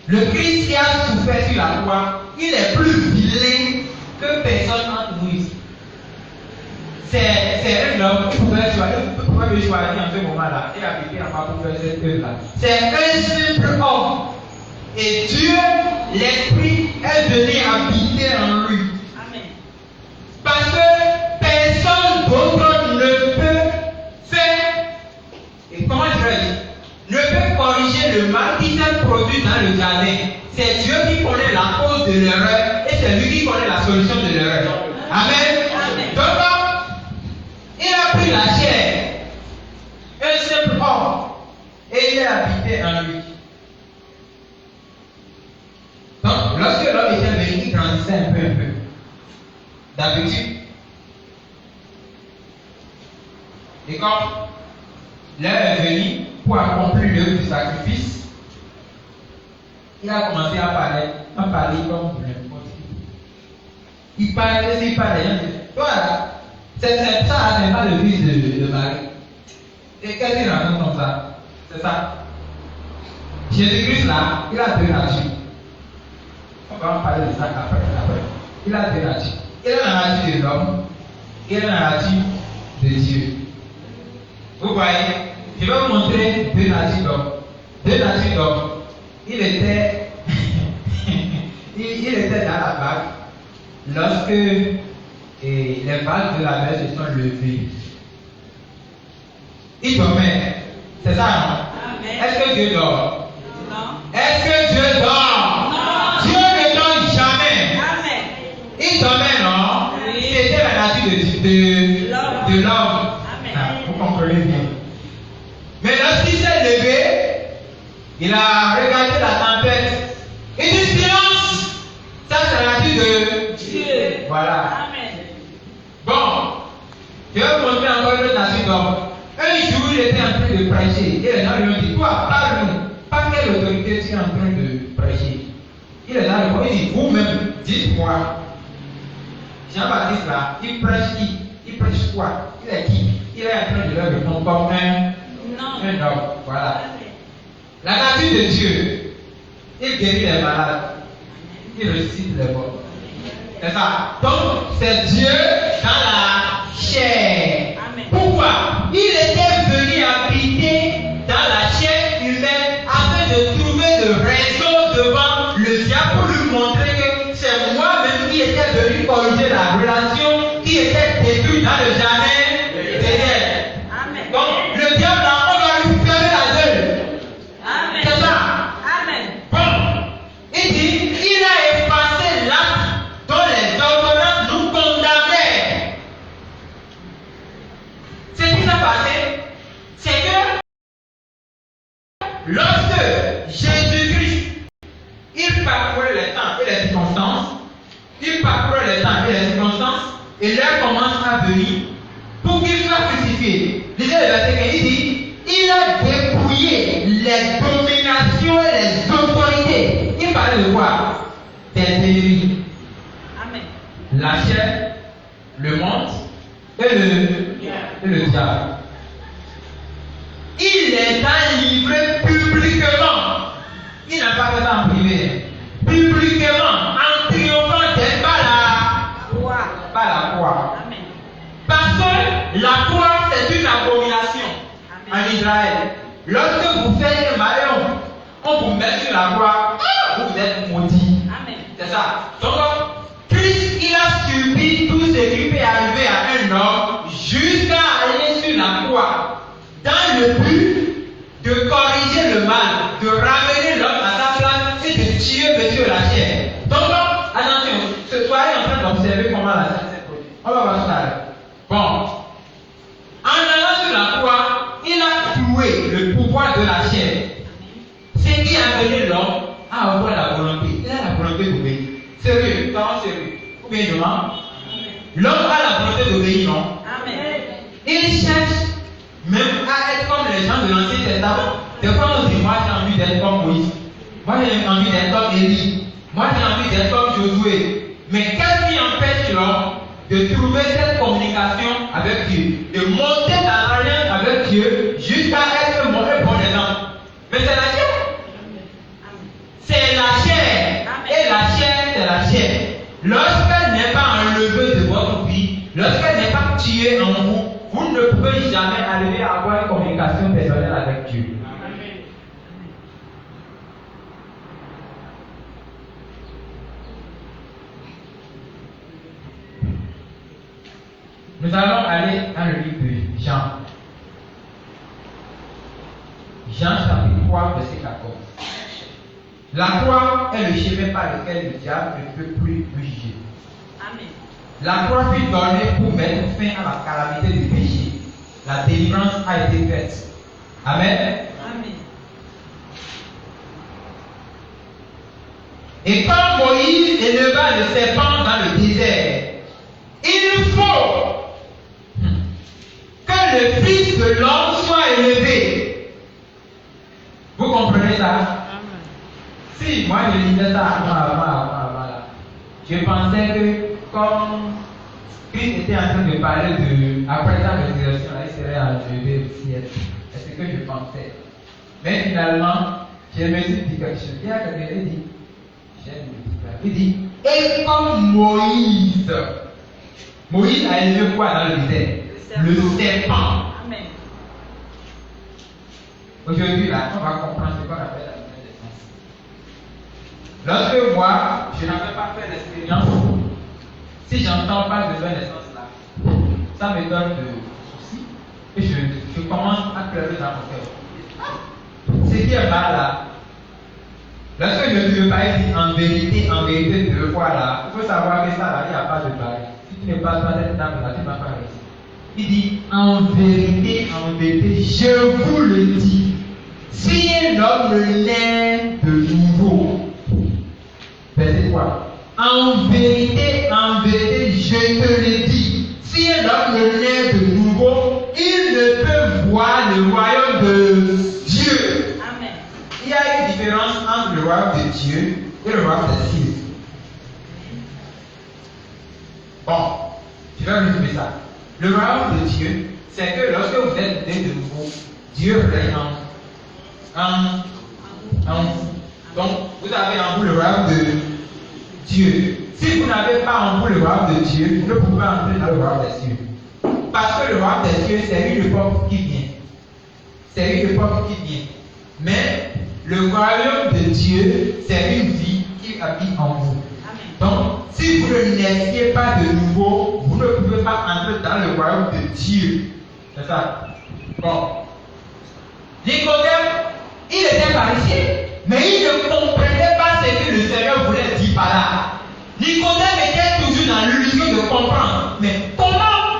Le Christ qui a souffert sur la croix, il est plus vilain que personne entre nous ici. C'est un homme qui pouvait me choisir en ce moment-là et habiter en bas pour faire cette œuvre-là. C'est un simple homme. Et Dieu, l'Esprit, est venu habiter en lui. Amen. Parce que personne d'autre ne peut faire, et comment dirais-je, ne peut corriger le mal qui s'est produit dans le jardin. C'est Dieu qui connaît la cause de l'erreur et c'est lui qui connaît la solution de l'erreur. Amen. Amen. Donc, il a pris la chair, un simple homme, et il est habité en lui. Donc, lorsque l'homme était venu, il grandissait un peu. D'habitude. Et quand l'heure est venue pour accomplir l'œuvre du sacrifice, il a commencé à parler comme n'importe qui. Il parlait, les gens disaient, voilà. C'est ça, c'est pas le fils de Marie. Et qu'est-ce qu'il raconte comme ça? C'est ça. Jésus-Christ là, il a deux natures. On va en parler de ça après. Il a deux natures. Il a la nature de l'homme, il a la nature de Dieu. Vous voyez, je vais vous montrer deux natures d'homme. Deux natures d'homme. Il était dans la vague lorsque et les vagues de la mer se sont levées. Il dormait. C'est ça, non? Amen. Est-ce que Dieu dort? Non. Est-ce que Dieu dort? Non. Dieu ne dort jamais. Amen. Il dormait, non? Oui. C'était la nature de l'homme. Amen. Vous comprenez bien. Mais lorsqu'il s'est levé, il a regardé la tempête. Il dit silence. Ça, c'est la nature de Dieu. Voilà. Amen. Bon, je vais vous montrer encore une autre nature d'homme. Un jour, il était en train de prêcher. Et les gens lui ont dit, toi, parle-nous. Par quelle autorité tu es en train de prêcher? Il est là, il dit, vous-même, dites-moi. Jean-Baptiste là, il prêche qui? Il prêche quoi? Il est qui? Il est en train de leur répondre comme un homme. Voilà. La nature de Dieu, il guérit les malades. Il ressuscite les morts. C'est ça. Donc, c'est Dieu dans la chair. Amen. Pourquoi? Il était venu habiter dans la chair humaine afin de trouver de raison devant le diable pour lui montrer que c'est moi-même qui était venu corriger la relation qui était détruite dans le jardin d'Éden. Amen. Donc, le diable là, on va lui fermer la gueule. Amen. C'est ça. Amen. Bon, il dit, il a effacé l'acte dont les ordonnances nous condamnaient. Ce qui s'est passé, c'est que lorsque Jésus-Christ, il parcourait les temps et les circonstances, et l'heure commence à venir pour qu'il soit crucifié. Lisez le verset 15, il dit, il a dépouillé les dominations et les autorités. Il parlait de quoi? Des ennemis. Amen. La chair, le monde et le diable. Il les a livrés publiquement. Il n'a pas fait ça en privé. Publiquement, en triomphant des par la croix. Amen. Parce que la croix, c'est une abomination en Israël. Lorsque vous faites un malheur, on vous met sur la croix, vous êtes maudit. Amen. C'est ça. Donc, Christ, il a subi tout ce qui peut arriver à un homme jusqu'à aller sur la croix, dans le but de corriger le mal, de ramener l'homme à sa On va voir ça. Bon. En allant sur la croix, il a cloué le pouvoir de la chair. Ce qui a amené l'homme à avoir la volonté. Il a la volonté d'obéir. Sérieux, parents sérieux. Ou bien non? L'homme a la volonté d'obéir, non? Amen. Il cherche même à être comme les gens de l'Ancien Testament. Des fois, on dit, moi j'ai envie d'être comme Moïse. Moi j'ai envie d'être comme Élie. Moi j'ai envie d'être comme Josué. Mais qu'est-ce qui empêche l'homme de trouver cette communication avec Dieu, de monter dans l'alliance avec Dieu jusqu'à être mauvais bon exemple? Mais c'est la chair. C'est la chair. Et la chair, c'est la chair. Lorsqu'elle n'est pas enlevée de votre vie, lorsqu'elle n'est pas tuée en vous, vous ne pouvez jamais arriver à avoir une communication personnelle avec Dieu. Nous allons aller dans le livre de Jean. Jean chapitre 3, verset 14. La croix est le chemin par lequel le diable ne peut plus nous juger. Amen. La croix fut donnée pour mettre fin à la calamité du péché. La délivrance a été faite. Amen. Amen. Et quand Moïse éleva le serpent dans le désert, il faut que le Fils de l'homme soit élevé. Vous comprenez ça? Si, moi je disais ça avant là. Je pensais que comme Christ était en train de parler de après sa résurrection, il serait enlevé au ciel. C'est ce que je pensais. Mais finalement, je me suis dit quelque chose. Il y a quelqu'un qui dit, il dit, et comme Moïse a élevé quoi dans le désert? Le serpent. Amen. Aujourd'hui là, on va comprendre ce qu'on appelle la nouvelle naissance. Lorsque moi, je n'avais pas fait l'expérience, si j'entends pas de nouvelle naissance là, ça me donne de soucis et je commence à pleurer dans mon cœur. Ce qui est mal là, lorsque je ne veux pas dire en vérité, deux fois là, il faut savoir que ça là, il n'y a pas de bail. Si tu ne passes pas cette table là, tu ne vas pas réussir. Il dit, en vérité, je vous le dis, si l'homme naît de nouveau, verset 3, en vérité, je te le dis, si l'homme naît de nouveau, il ne peut voir le royaume de Dieu. Amen. Il y a une différence entre le royaume de Dieu et le royaume des cieux. Bon, je vais résumer ça. Le royaume de Dieu, c'est que lorsque vous êtes né de nouveau, Dieu règne en vous. Donc, vous avez en vous le royaume de Dieu. Si vous n'avez pas en vous le royaume de Dieu, vous ne pouvez pas entrer dans le royaume des cieux. Parce que le royaume des cieux, c'est une époque qui vient. C'est une époque qui vient. Mais le royaume de Dieu, c'est une vie qui habite en vous. Donc, si vous ne naissiez pas de nouveau, vous ne pouvez pas entrer dans le royaume de Dieu. C'est ça. Bon. Nicodème, il était pharisien, mais il ne comprenait pas ce que le Seigneur voulait dire par là. Nicodème était toujours dans l'illusion de comprendre. Mais comment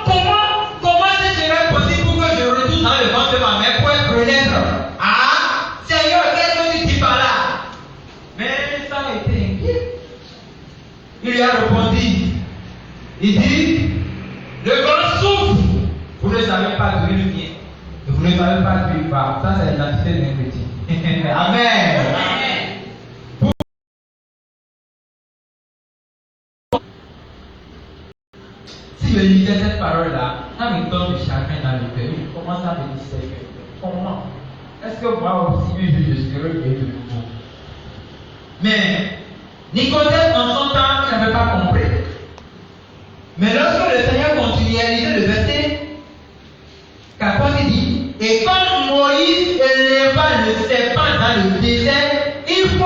ce serait possible pour que je retourne dans le ventre de ma mère pour être renaître? Ah, Seigneur, qu'est-ce que tu dis par là? Mais ça a été inquiet. Il lui a répondu. Il dit, le vent souffle. Vous ne savez pas d'où il vient. Et vous ne savez pas d'où il va. Ça, c'est l'identité d'un chrétien. Amen. Amen. Si je lisais cette parole-là, ça me donne du chagrin dans le cœur. Je commence à me dire, Seigneur, comment? Est-ce que moi aussi, je serai de nouveau? Mais Nicodème, en son temps, il n'avait pas compris. Mais lorsque le Seigneur continue à lire le verset 14, il dit, et quand Moïse éleva le serpent dans le désert, il faut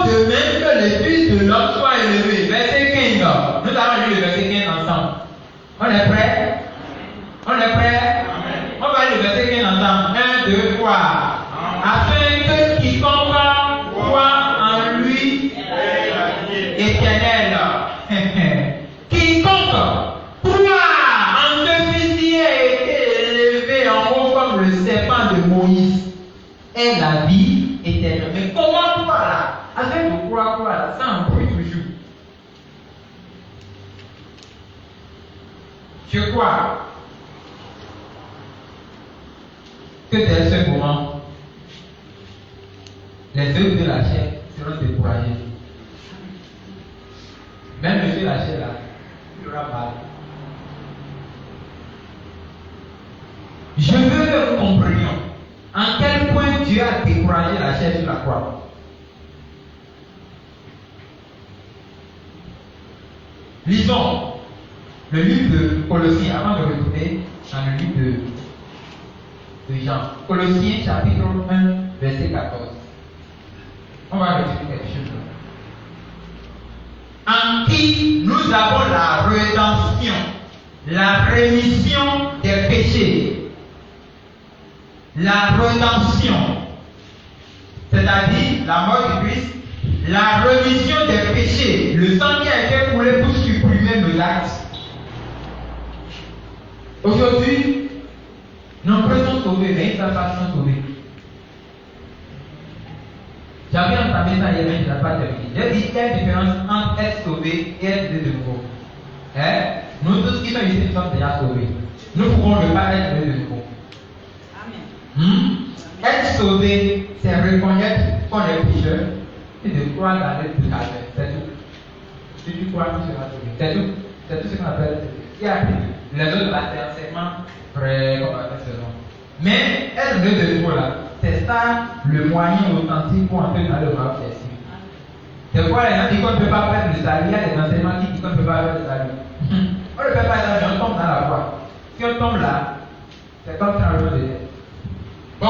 de même que le Fils de l'homme soit élevé. Verset 15. Nous allons lire le verset 15 ensemble. On est prêts? On est prêts? On va lire le verset 15 ensemble. 1, 2, 3. Afin que quiconque croit en lui éternel. Quiconque Arrête de croire quoi, ça embrouille toujours. Je crois que dès ce moment, les œuvres de la chair seront découragées. Même le feu de la chair là, il aura mal. Je veux que nous comprenions en quel point Dieu a découragé la chair sur la croix. Lisons le livre de Colossiens avant de retourner dans le livre de Jean. Colossiens chapitre 1, verset 14. On va retrouver quelque chose là. En qui nous avons la rédemption, la rémission des péchés. La rédemption, c'est-à-dire la mort de Christ, la rémission des péchés, le sang qui a été coulé pour supprimer nos actes. Aujourd'hui, nombreux sont sauvés, mais ils ne savent pas qu'ils sont sauvés. J'avais entamé ça hier, mais je n'ai pas terminé. J'ai dit qu'il y a une différence entre être sauvé et être né de nouveau. Nous tous qui sommes ici sommes déjà sauvés. Nous pouvons ne pas être nés de nouveau. Être sauvé, c'est reconnaître qu'on est pécheur et de croire dans l'aide de la paix. C'est tout. Si tu crois, tu seras sauvé. C'est tout. C'est tout ce qu'on appelle. Il y a les autres là, c'est enseignement vrai, comme on appelle ce nom. Mais être né de nouveau là, c'est ça le moyen authentique pour entrer dans le royaume des cieux. C'est pourquoi les gens disent qu'on ne peut pas faire le salut. Il y a des enseignements qui disent qu'on ne peut pas faire le salut. On ne peut pas faire le salut, on tombe dans la voie. Si on tombe là, c'est comme tremblement de terre. Bon,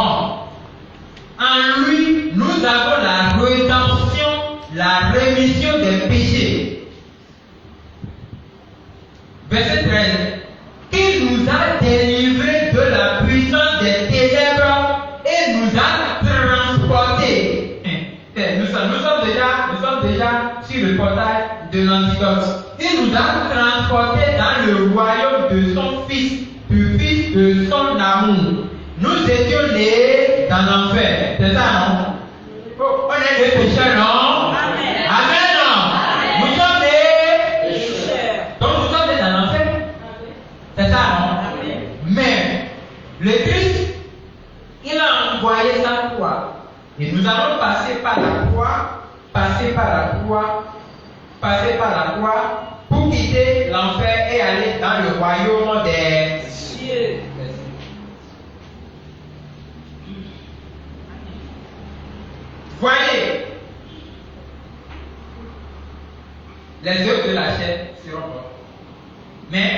en lui, nous avons la rédemption, la rémission des péchés. Verset 13. Il nous a délivrés de la puissance des ténèbres et nous a transportés. Nous sommes déjà sur le portail de l'Antidote. Il nous a transportés dans le royaume de son Fils, du Fils de son amour. Nous étions nés dans l'enfer. C'est ça, non? On est des pécheurs, non? Amen. Amen, non? Nous sommes des pécheurs. Donc nous sommes nés dans l'enfer. C'est ça, non? Amen. Mais le Christ, il a envoyé sa croix. Et nous allons passer par la croix, pour quitter l'enfer et aller dans le royaume des cieux. Voyez, les œuvres de la chair seront mortes. Mais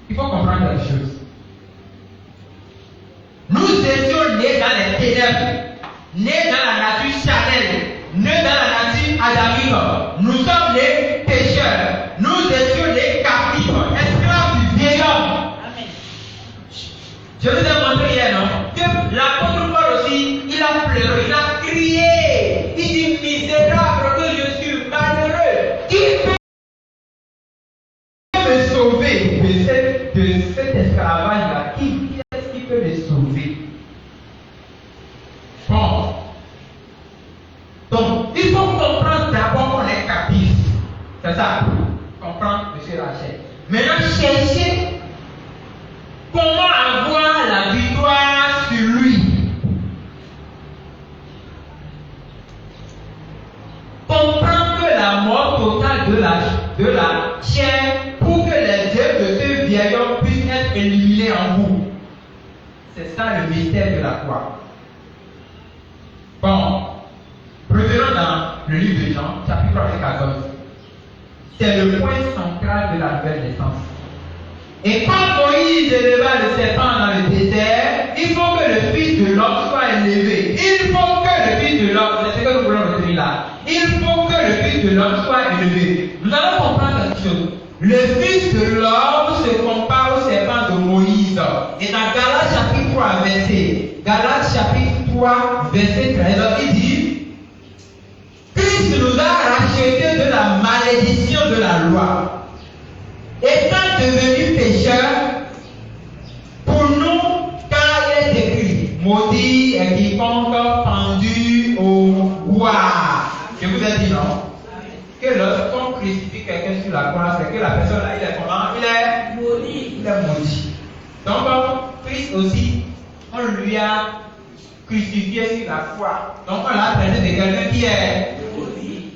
il faut comprendre quelque chose. Nous étions nés dans les ténèbres, nés dans la nature charnelle, nés dans la nature adamique. Nous sommes les pécheurs. Nous étions les captifs, esclaves du vieil homme. Amen. Je vous ai montré hier, non? Que l'apôtre Paul aussi, il a pleuré, il a crié. Il dit misérable que je suis malheureux. Qui peut me sauver de cet esclavage-là? Qui est-ce qui peut me sauver? Bon. Donc, il faut comprendre d'abord qu'on est captif. C'est ça. Comprendre, monsieur Rachel. Maintenant, cherchez comment avoir la victoire sur lui. Comprendre que la mort totale de la chair pour que les œuvres de ce vieil homme puissent être éliminées en vous. C'est ça le mystère de la croix. Bon, revenons dans le livre de Jean, chapitre 14. C'est le point central de la nouvelle naissance. Et quand Moïse éleva le serpent dans le désert, il faut que le Fils de l'homme soit élevé. Il faut que le Fils de l'homme, c'est ce que nous voulons retenir là. Il faut que le Fils de l'homme soit élevé. Nous allons comprendre quelque chose. Le Fils de l'homme se compare au serpent de Moïse. Et dans Galates chapitre 3, verset 13, il dit Christ nous a rachetés de la malédiction de la loi. Étant devenu pécheur, pour nous, car il est écrit, maudit est quiconque pendu au bois. Je vous ai dit non? Que lorsqu'on crucifie quelqu'un sur la croix, c'est que la personne là, il est comment? Il est maudit. Il est maudit. Donc, Christ aussi, on lui a crucifié sur la croix. Donc, on l'a traité de quelqu'un qui est maudit.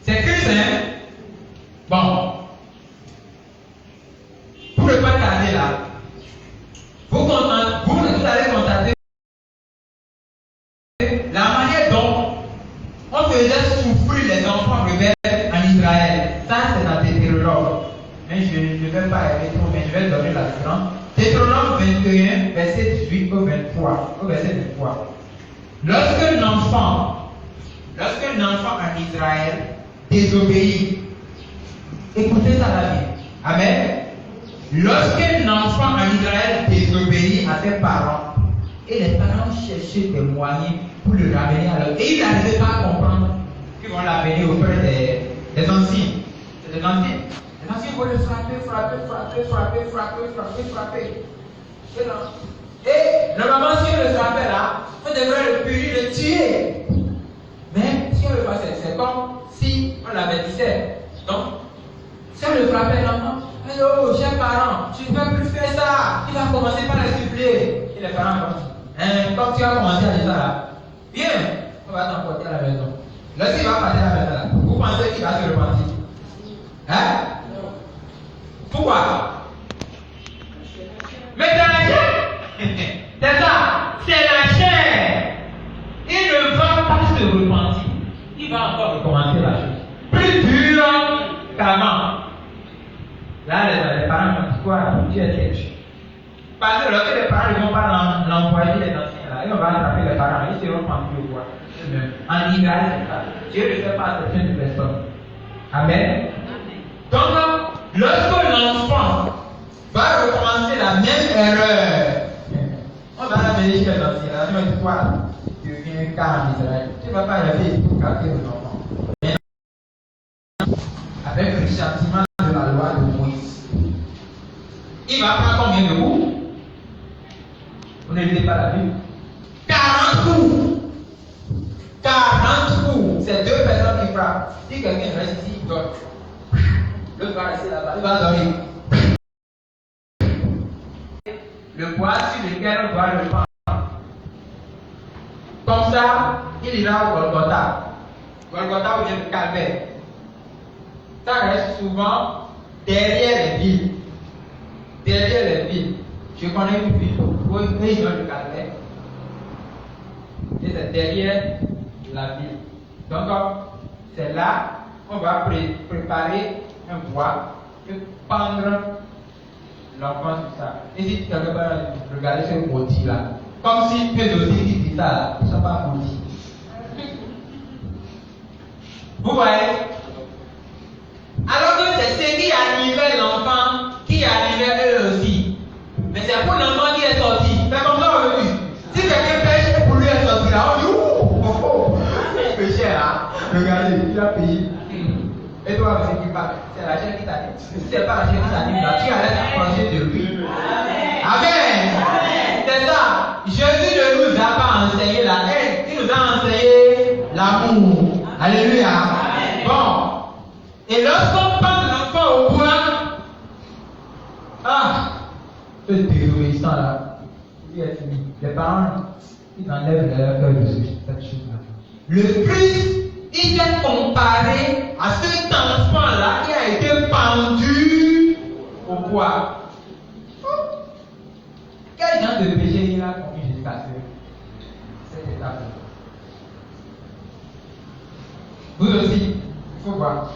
C'est Christ, hein? Bon. Pour ne pas tarder là, vous allez constater la manière dont on faisait souffrir les enfants rebelles en Israël. Ça, c'est dans Deutéronome. Mais je ne vais pas aller trop, mais je vais donner la suivante. Deutéronome 21, verset 18 au 23. Au verset 23. Lorsqu'un enfant en Israël désobéit, écoutez ça la Bible. Amen. Lorsqu'un enfant en Israël désobéit à ses parents, et les parents cherchaient des moyens pour le ramener à leur... Et ils n'arrivaient pas à comprendre qu'ils vont l'amener auprès des anciens. C'est des anciens. Les anciens vont le frapper. Et normalement, si on le frappait là, on devrait le punir, le tuer. Mais si on le faisait, c'est comme si on l'avertissait. Donc, si on le frappait l'enfant, oh, chers parents, tu ne peux plus faire ça. Il va commencer par les supplier. Et les parents commencent. Comme tu as commencé à dire ça là, viens, on va t'emporter à la maison. Lorsqu'il va passer à la maison là, vous pensez qu'il va se repentir? Hein? Pourquoi? Mais c'est la chair. C'est ça, c'est la chair. Il ne va pas se repentir. Il va encore recommencer la chose. Plus dur qu'avant. Là, les parents vont dire quoi? Tu es têtu. Parce que lorsque les parents ne vont pas l'envoyer les anciens là, ils vont attraper les parents, ils seront pendus au bois. En Israël, c'est ça. Dieu ne fait pas exception de personne. Amen. Donc, lorsque l'enfant va recommencer la même erreur, on va l'amener chez les anciens là, ils vont dire quoi? Tu viens car en Israël. Tu ne vas pas arriver pour capter nos enfants. Avec le châtiment de la loi de Moïse. Il va prendre combien de coups? Vous ne lisez pas la Bible. 40 coups. 40 coups. C'est deux personnes qui frappent. Si quelqu'un reste ici, il donne. L'autre va rester là-bas. Il va donner. Le bois sur lequel on doit le prendre. Comme ça, il ira au Golgotha. Golgotha ou bien le calvaire. Ça reste souvent derrière les villes. Derrière les villes. Je connais une ville où ils ont le calvaire. Et c'est derrière la ville. Donc, c'est là qu'on va préparer un bois et pendre l'enfant sur ça. Et si quelqu'un va regarder ce maudit là, comme si eux aussi qui disent ça là, ils ne sont pas maudits. Vous voyez? Alors que c'est ce qui animait l'enfant, qui animait eux aussi. Mais c'est pour l'enfant qui est sorti. C'est comme ça aujourd'hui. Si quelqu'un pêche pour lui est sorti là, on dit ouh, il péchait là. Regardez, il a payé. Et toi, c'est la chair qui t'anime. Si ce n'est pas la chair qui t'anime là, tu allais t'approcher de lui. Amen. C'est ça. Jésus ne nous a pas enseigné la haine, il nous a enseigné l'amour. Alléluia. Bon. Et lorsqu'on parle l'enfant au bois, ce désobéissant là, il est fini. Les parents, ils enlèvent leur cœur de cette chose-là. Le Christ, il s'est comparé à cet enfant-là qui a été pendu au bois. Quel genre de péché il a commis jusqu'à cette étape? Vous aussi, il faut voir.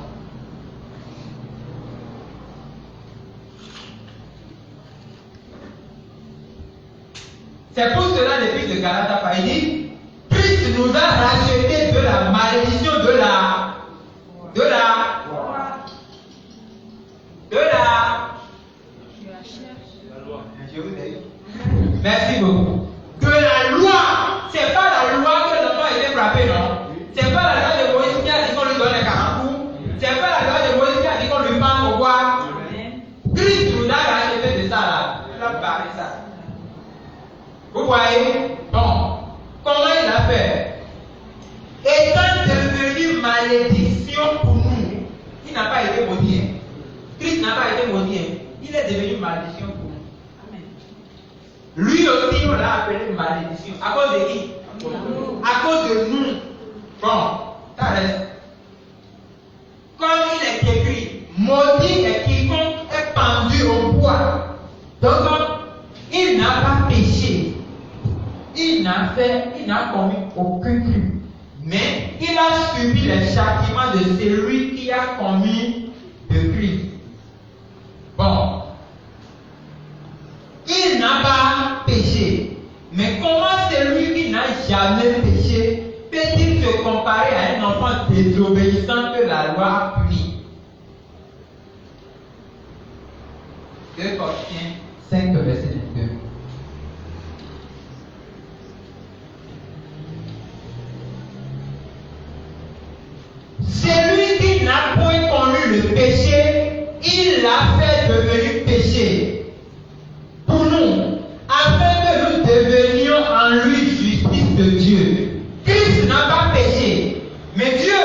C'est pour cela l'Épître de Galates a dit, Christ nous a racheté de la malédiction je vous ai dit. Merci beaucoup. De la loi. C'est pas la loi que l'enfant a été frappé, non? C'est pas la loi de Moïse qui a dit qu'on lui donne les 40 coups. C'est pas la loi de Moïse qui a dit qu'on lui parle au bois. Christ nous a racheté de ça là. Il a barré ça. Vous voyez? Bon. Comment il a fait? Étant malédiction pour nous. Il n'a pas été maudit. Christ n'a pas été maudit. Il est devenu malédiction pour nous. Amen. Lui aussi, on l'a appelé malédiction. À cause de qui? À cause de nous. Bon, ça reste. Comme il est écrit, maudit est quiconque est pendu au bois. Donc, il n'a pas péché. Il n'a commis aucun crime. Mais il a subi les châtiments de celui qui a commis le crime. Bon. Il n'a pas péché. Mais comment celui qui n'a jamais péché peut-il se comparer à un enfant désobéissant que la loi a puni? 2 Corinthiens 5, verset 2. Celui qui n'a point connu le péché, il l'a fait devenir péché pour nous, afin que nous devenions en lui justice de Dieu. Christ n'a pas péché, mais Dieu,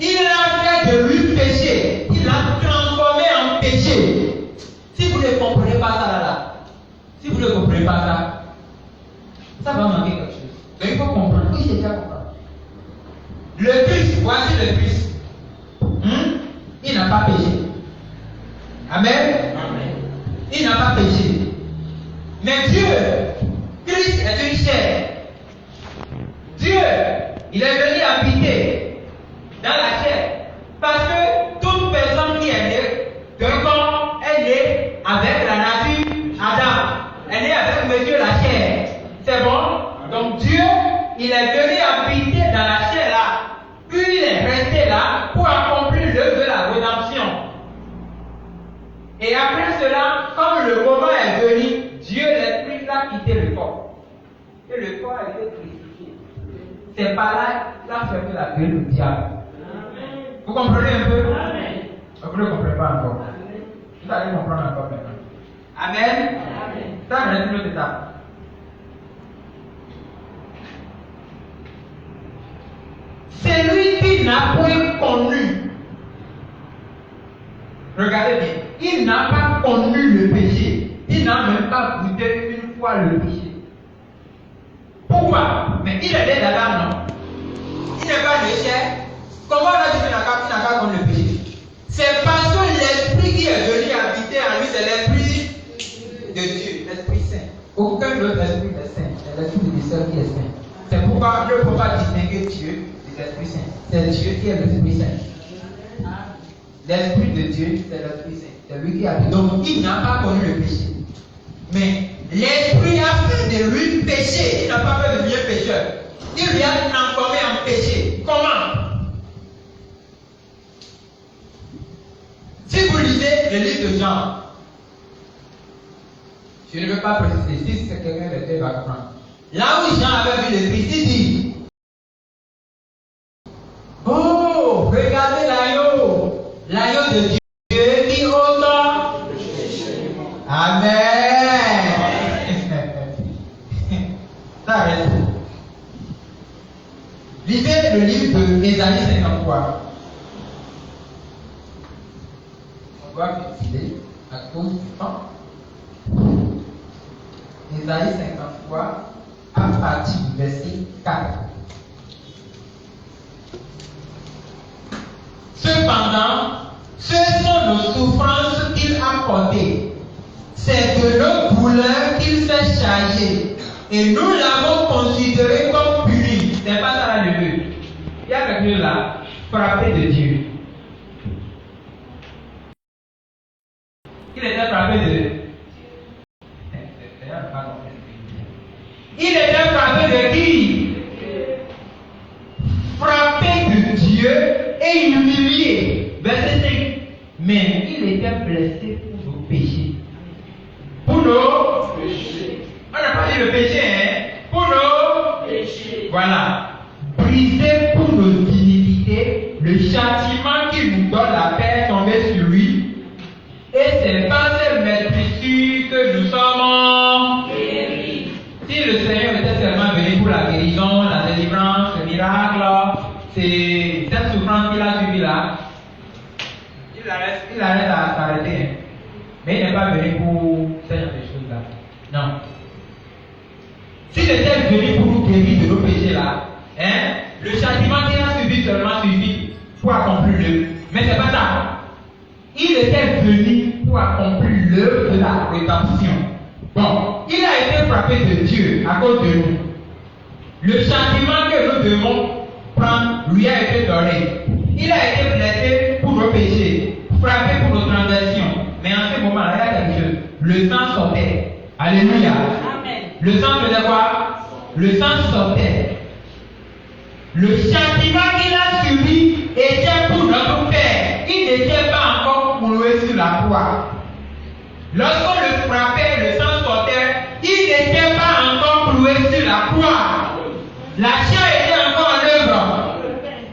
il a fait de lui péché, il l'a transformé en péché. Si vous ne comprenez pas ça là, si vous ne comprenez pas ça va manquer quelque chose. Donc il faut comprendre. Oui, c'est déjà comprendre. Le Christ, voici le Christ. Il n'a pas péché. Amen. Amen. Il n'a pas péché. Mais Dieu, Christ est une chair. Dieu, il est venu habiter dans la chair. Parce que toute personne qui est née d'un corps est née avec la nature Adam. Elle est née avec Monsieur la chair. C'est bon? Donc Dieu, il est venu habiter dans la chair là. Puis il est resté là pour accomplir l'œuvre de la rédemption. Et après cela, comme le moment est venu, Dieu, l'Esprit, l'a quitté le corps. Et le corps a été crucifié. C'est par là qu'il a fermé la gueule du diable. Amen. Vous comprenez un peu? Amen. Vous ne comprenez pas encore. Amen. Vous allez comprendre encore maintenant. Amen. Amen. Ça reste une autre étape. Celui qui n'a point connu, regardez bien, il n'a pas connu le péché. Il n'a même pas goûté une fois le péché. Pourquoi? Mais il est né d'Adam, non? Il n'est pas de chair. Comment on a dit qu'il n'a pas connu le péché? C'est parce que l'Esprit qui est venu habiter en lui, c'est l'Esprit de Dieu, l'Esprit Saint. Aucun autre esprit n'est saint. C'est l'Esprit de Dieu qui est saint. C'est pourquoi je ne peux pas distinguer Dieu de l'Esprit Saint. C'est Dieu qui est l'Esprit Saint. L'Esprit de Dieu, c'est l'Esprit Saint. C'est lui qui habite. Donc, il n'a pas connu le péché. Mais l'Esprit a fait de lui péché. Il n'a pas fait de lui pécheur. Il lui a transformé en péché. Comment? Si vous lisez le livre de Jean, je ne veux pas préciser, si c'est quelqu'un de tête va comprendre. Là où Jean avait vu le Christ, il dit: oh, regardez l'agneau de Dieu qui ôte. Amen. Ça reste. Lisez le livre de Ésaïe 53. On doit filer à cause du temps. Ésaïe 53, à partir du verset 4. Cependant, ce sont nos souffrances qu'il a portées. C'est de nos douleurs qu'il s'est chargé. Et nous l'avons considéré comme puni. C'est pas ça là le but. Il y a quelqu'un là, frappé de Dieu. Il était frappé de. Il était frappé de qui? Frappé de Dieu et humilié. Verset 5. Mais il était blessé pour nos péchés. Pour nos péchés. On n'a pas dit le péché, hein? Pour nos péchés. Voilà. Brisé pour nos iniquités, le châtiment qui nous donne la paix est tombé sur lui. Et c'est par ses meurtrissures que nous sommes guéris. Si le Seigneur était seulement venu pour la guérison, la délivrance, le miracle, c'est il arrête à s'arrêter. Hein. Mais il n'est pas venu pour ce genre de choses-là. Non. S'il était venu pour nous guérir de nos péchés-là, hein, le châtiment qu'il a subi seulement suffit pour accomplir l'œuvre. Mais ce n'est pas ça. Il était venu pour accomplir l'œuvre de la rédemption. Bon, il a été frappé de Dieu à cause de nous. Le châtiment que nous devons prendre lui a été donné. Il a été blessé pour nos péchés, frappé pour nos transgressions. Mais en ce moment, il y a quelque chose. Le sang sortait. Alléluia. Amen. Le sang faisait quoi? Le sang sortait. Le châtiment qu'il a subi était pour notre Père. Il n'était pas encore cloué sur la croix. Lorsqu'on le frappait, le sang sortait, il n'était pas encore cloué sur la croix. La chair était encore en œuvre.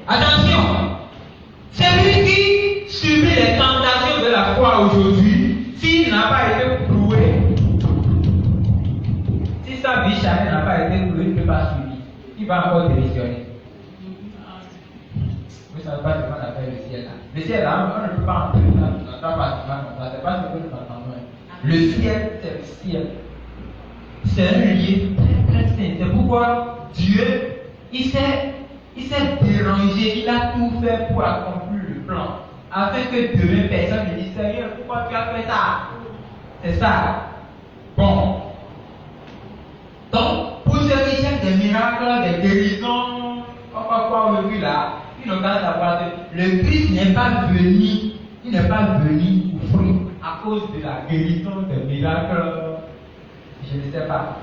Attention, celui qui subit les tentations de la croix aujourd'hui, s'il n'a pas été cloué, si sa vie charnelle n'a pas été clouée, il ne peut pas subir. Il va encore démissionner. Vous ne savez pas ce qu'on appelle le ciel là. Le ciel là, on ne peut pas entrer dans pas comme ça. C'est pas ce que nous entendons. Le ciel, c'est le ciel. C'est un lieu très très saint. C'est pourquoi Dieu, il s'est dérangé, il a tout fait pour accomplir le plan. Afin que demain personne ne dise Seigneur, pourquoi tu as fait ça? C'est ça. Bon. Donc, pour ceux qui cherchent des miracles, des guérisons, on a vu là, ils n'ont qu'à savoir que le Christ n'est pas venu, il n'est pas venu souffrir à cause de la guérison, des miracles, je ne sais pas.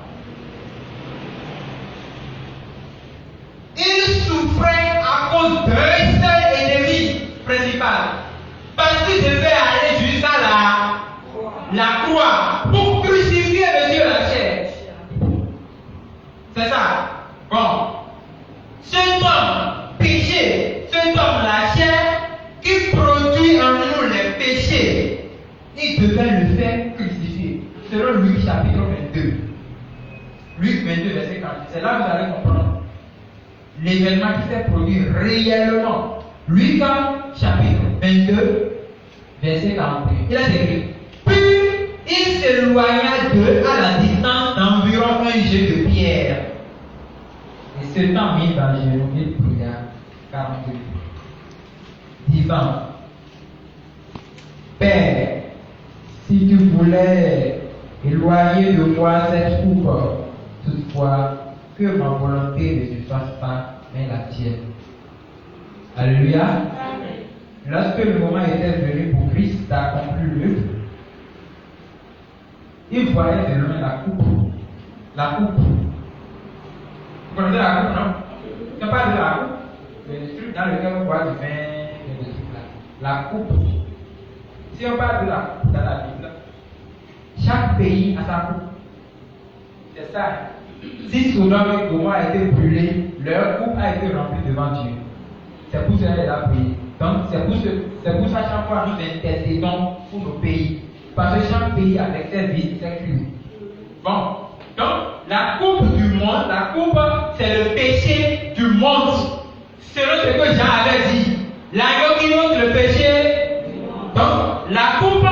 Il souffrait à cause d'un seul ennemi principal. Parce qu'il devait aller jusqu'à la croix pour crucifier Monsieur la chair. C'est ça. Bon. Cet homme péché, cet homme la chair, qui produit en nous les péchés, il devait le faire crucifier. Selon Luc chapitre 22. Luc 22, verset 40. C'est là que vous allez comprendre l'événement qui s'est produit réellement. Luc chapitre 22, verset 41. Il a écrit. Puis il s'éloigna d'eux à la distance d'environ un jet de pierre. Et ce temps mis dans Jérusalem, il pria 42. Disant, Père, si tu voulais éloigner de moi cette coupe, toutefois, que ma volonté ne se fasse pas, mais la tienne. Alléluia. Amen. Lorsque le moment était venu pour Christ d'accomplir l'œuvre, il voyait de loin la coupe. La coupe. Vous connaissez la coupe, non? Tu n'as pas de la coupe? Le truc dans lequel on boit du vin, et des trucs là. La coupe. Si on parle de la coupe dans la Bible, chaque pays a sa coupe. C'est ça. Si Sodome et Gomorrhe a été brûlé, leur coupe a été remplie devant Dieu. C'est pour cela qu'elle a prié. Donc, c'est pour ça chaque fois nous intercédons pour nos pays. Parce que chaque pays avec ses vies, ses crimes. Bon. Donc, la coupe du monde, la coupe, c'est le péché du monde. Selon ce que Jean avait dit. L'agneau qui montre le péché. Donc, la coupe,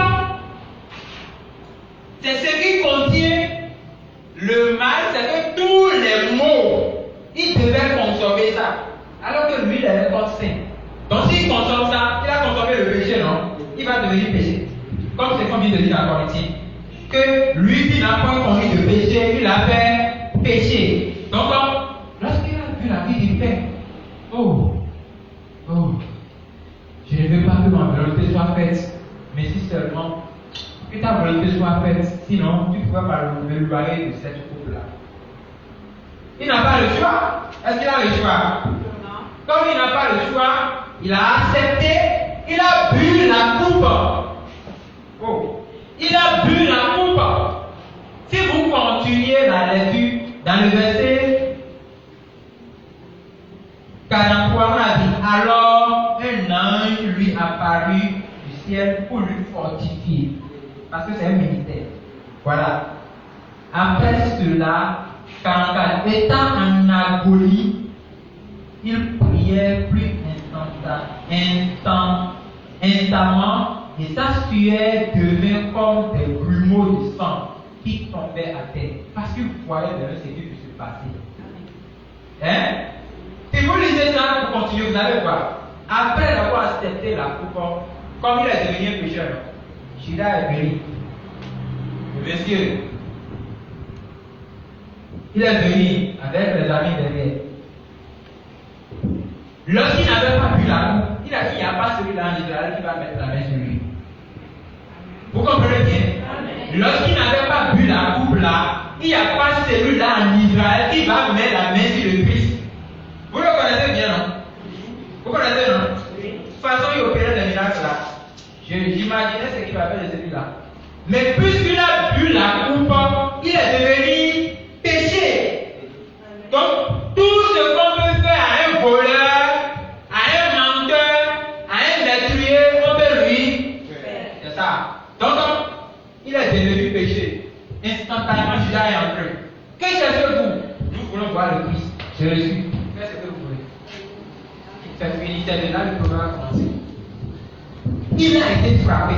c'est ce qui contient le mal, c'est que tous les maux, il devait consommer ça. Alors que lui, il est encore saint. Donc s'il consomme ça, il a consommé le péché, non? Il va devenir péché. Comme c'est comme il dit dans Corinthiens. Que lui qui n'a pas commis de péché, il a fait péché. Donc, lorsqu'il a vu la vie du Père, je ne veux pas que ma volonté soit faite, mais si seulement que ta volonté soit faite, sinon tu ne pourras pas me loyer de cette coupe-là. Il n'a pas le choix. Est-ce qu'il a le choix? Non. Comme il n'a pas le choix, il a accepté, il a bu la coupe. Il a bu la coupe. Si vous continuez la lecture dans le verset 43, on a dit, alors un ange lui apparut du ciel pour lui fortifier. Parce que c'est un ministère. Voilà. Après cela, 44, étant en agonie, il priait plus instamment et sa sueur devenait comme des grumeaux de sang qui tombaient à terre. Parce qu'il voyait de ce qui peut se passer. Hein? Si vous lisez ça pour continuer, vous allez voir. Après avoir accepté la coupe, comme il est devenu pécheur, Judas est venu. Le monsieur, il est venu avec les amis derrière. Lorsqu'il n'avait pas bu la coupe, il a dit il n'y a pas celui-là en Israël qui va mettre la main sur lui. Vous comprenez bien? Lorsqu'il n'avait pas bu la coupe là, il n'y a pas celui-là en Israël qui va mettre la main sur le Christ. Vous le connaissez bien, non? Vous connaissez, non? De toute façon, il opérait des miracles là. J'imaginais ce qu'il va faire de celui-là. Mais puisqu'il a bu la coupe, il est devenu péché. Donc, tout ce qu'on peut faire à un voleur, à un menteur, à un meurtrier, on peut lui faire. C'est ça. Donc, il est devenu péché. Instantanément, Judas est entré. Que cherchez-vous? Nous voulons voir le Christ. Je le suis. Faites ce que vous voulez. C'est fini, c'est de là le programme a commencé. Il a été frappé.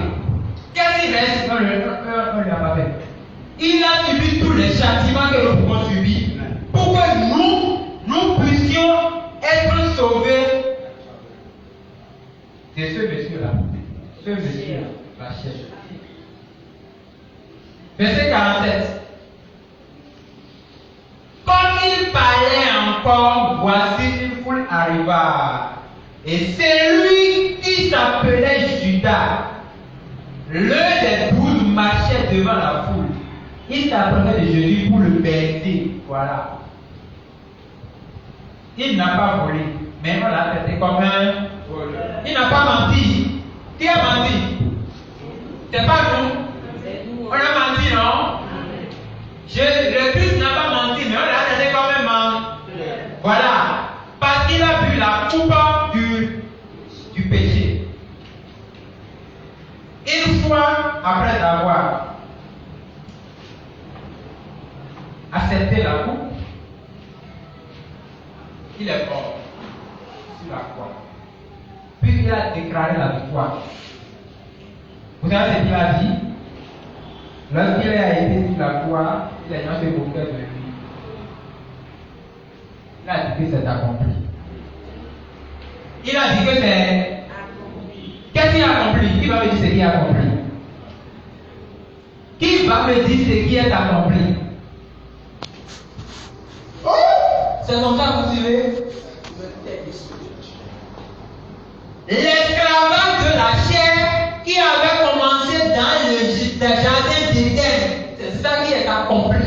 Qu'est-ce qu'il reste? On ne lui a pas fait. Il a subi tous les châtiments que nous pouvons subir pour que nous puissions être sauvés de ce monsieur-là. Ce monsieur-là, la cherche. Verset 47. Comme il parlait encore, voici une foule arriva. Et celui qui s'appelait Judas, l'un des 12 marchait devant la foule. Il s'approchait de Jésus pour le baiser. Voilà. Il n'a pas volé, mais on l'a traité comme un voleur. Il n'a pas menti. Qui a menti? C'est pas nous. On a menti, non? Le Christ n'a pas menti, mais on l'a traité comme un menteur. Voilà. Parce qu'il a bu la coupe du péché. Une fois après avoir accepté la coupe, il est mort sur la croix. Puis il a déclaré la victoire. Vous savez ce qu'il a dit? Lorsqu'il a été sur la croix, il a fait beaucoup de lui. Il a dit que c'est accompli. Il a dit que c'est accompli. Qu'est-ce qu'il a accompli? Qui va me dire ce qui est accompli? Qui va me dire ce qui est accompli? C'est comme ça que vous suivez? L'esclavage de la chair qui avait commencé dans le jardin d'Éden, c'est ça qui est accompli.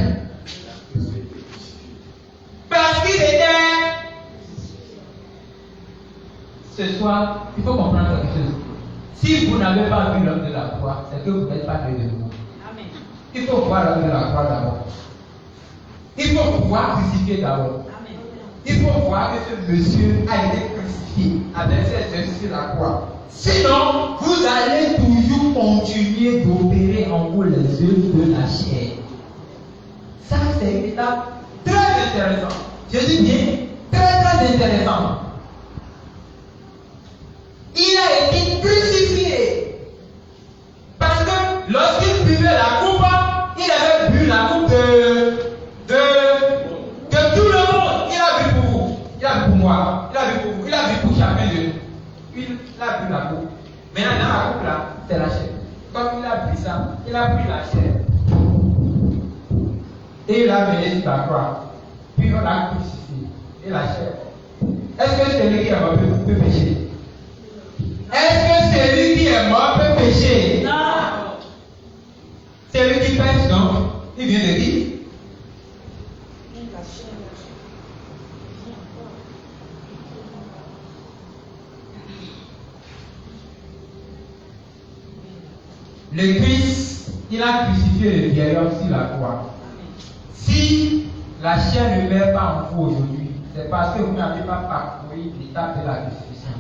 Parce qu'il était. Ce soir, il faut comprendre quelque chose. Si vous n'avez pas vu l'homme de la croix, c'est que vous n'êtes pas né de nouveau. Amen. Il faut voir l'homme de la croix d'abord. Il faut pouvoir crucifier d'abord. Il faut voir que ce monsieur a été crucifié avec ses yeux sur la croix. Sinon, vous allez toujours continuer d'opérer en vous les œuvres de la chair. Ça, c'est une étape très intéressante. Je dis bien, très très intéressante. Il a été crucifié. Parce que lorsqu'il buvait la coupe, il avait bu la coupe de tout le monde. Il a bu pour vous. Il a bu pour moi. Il a bu pour vous. Il a bu pour chacun de nous. Il a bu la coupe. Maintenant, dans la coupe là, c'est la chair. Comme il a pris ça, il a pris la chair. Et il a mené sur la croix. Puis on l'a crucifié. Et la chair. Est-ce que celui qui est mort peut pécher? Est-ce que celui qui est mort peut pécher? Non. Celui qui pêche, donc, il vient de qui? Le Christ, il a crucifié le vieil homme sur la croix. Si la chair ne meurt pas en vous aujourd'hui, c'est parce que vous n'avez pas parcouru l'étape de la crucifixion.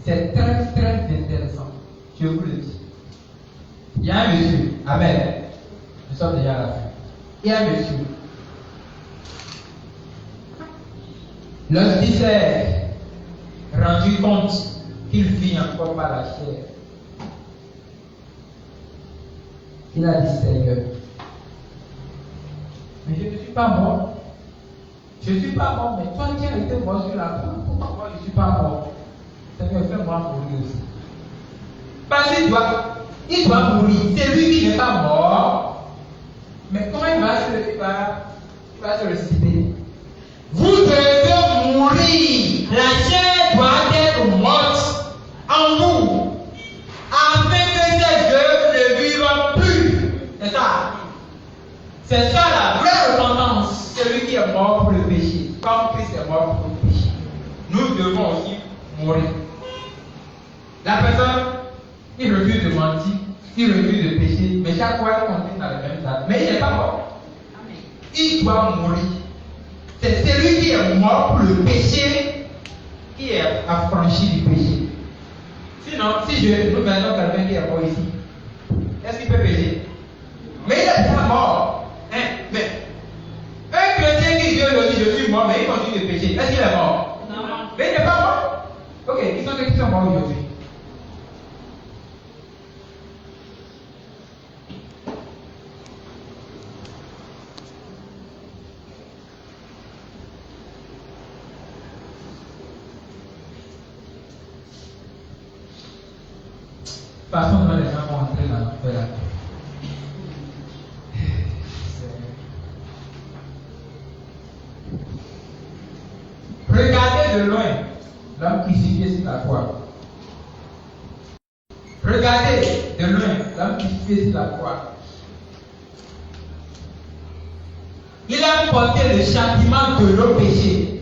C'est très très intéressant. Je vous le dis. Il y a un monsieur, Amen. Nous sommes déjà à la fin. Il y a un monsieur. Lorsqu'il s'est rendu compte qu'il vit encore par la chair, Il a dit Seigneur, mais je ne suis pas mort. Je ne suis pas mort, mais toi qui as été mort sur la croix, pourquoi moi je ne suis pas mort? Seigneur, fais-moi mourir aussi. Parce qu'il doit mourir. C'est lui qui n'est pas mort. Mais comment il va se ressusciter? Vous devez mourir. La chair doit être morte en vous, afin que ces œuvres ne vivent plus. C'est ça. C'est ça la vraie repentance. Celui qui est mort pour le péché, comme Christ est mort pour le péché. Nous devons aussi mourir. La personne, il refuse de mentir, il refuse de pécher, mais chaque fois il continue dans le même stade. Mais il n'est pas mort. Il doit mourir. C'est celui qui est mort pour le péché qui est affranchi du péché. Sinon, si nous venons quelqu'un qui est mort ici, est-ce qu'il peut pécher? Mais il est déjà mort. Hein? Mais un chrétien qui dit aujourd'hui je suis mort, mais il continue de pécher, est-ce qu'il est mort? Non. Mais il n'est pas mort. Ok, ils sont ceux qui sont morts aujourd'hui. De toute façon, les gens vont entrer dans l'enfer. Regardez de loin l'homme crucifié sur la croix. Regardez de loin l'homme crucifié sur la croix. Il a porté le châtiment de nos péchés.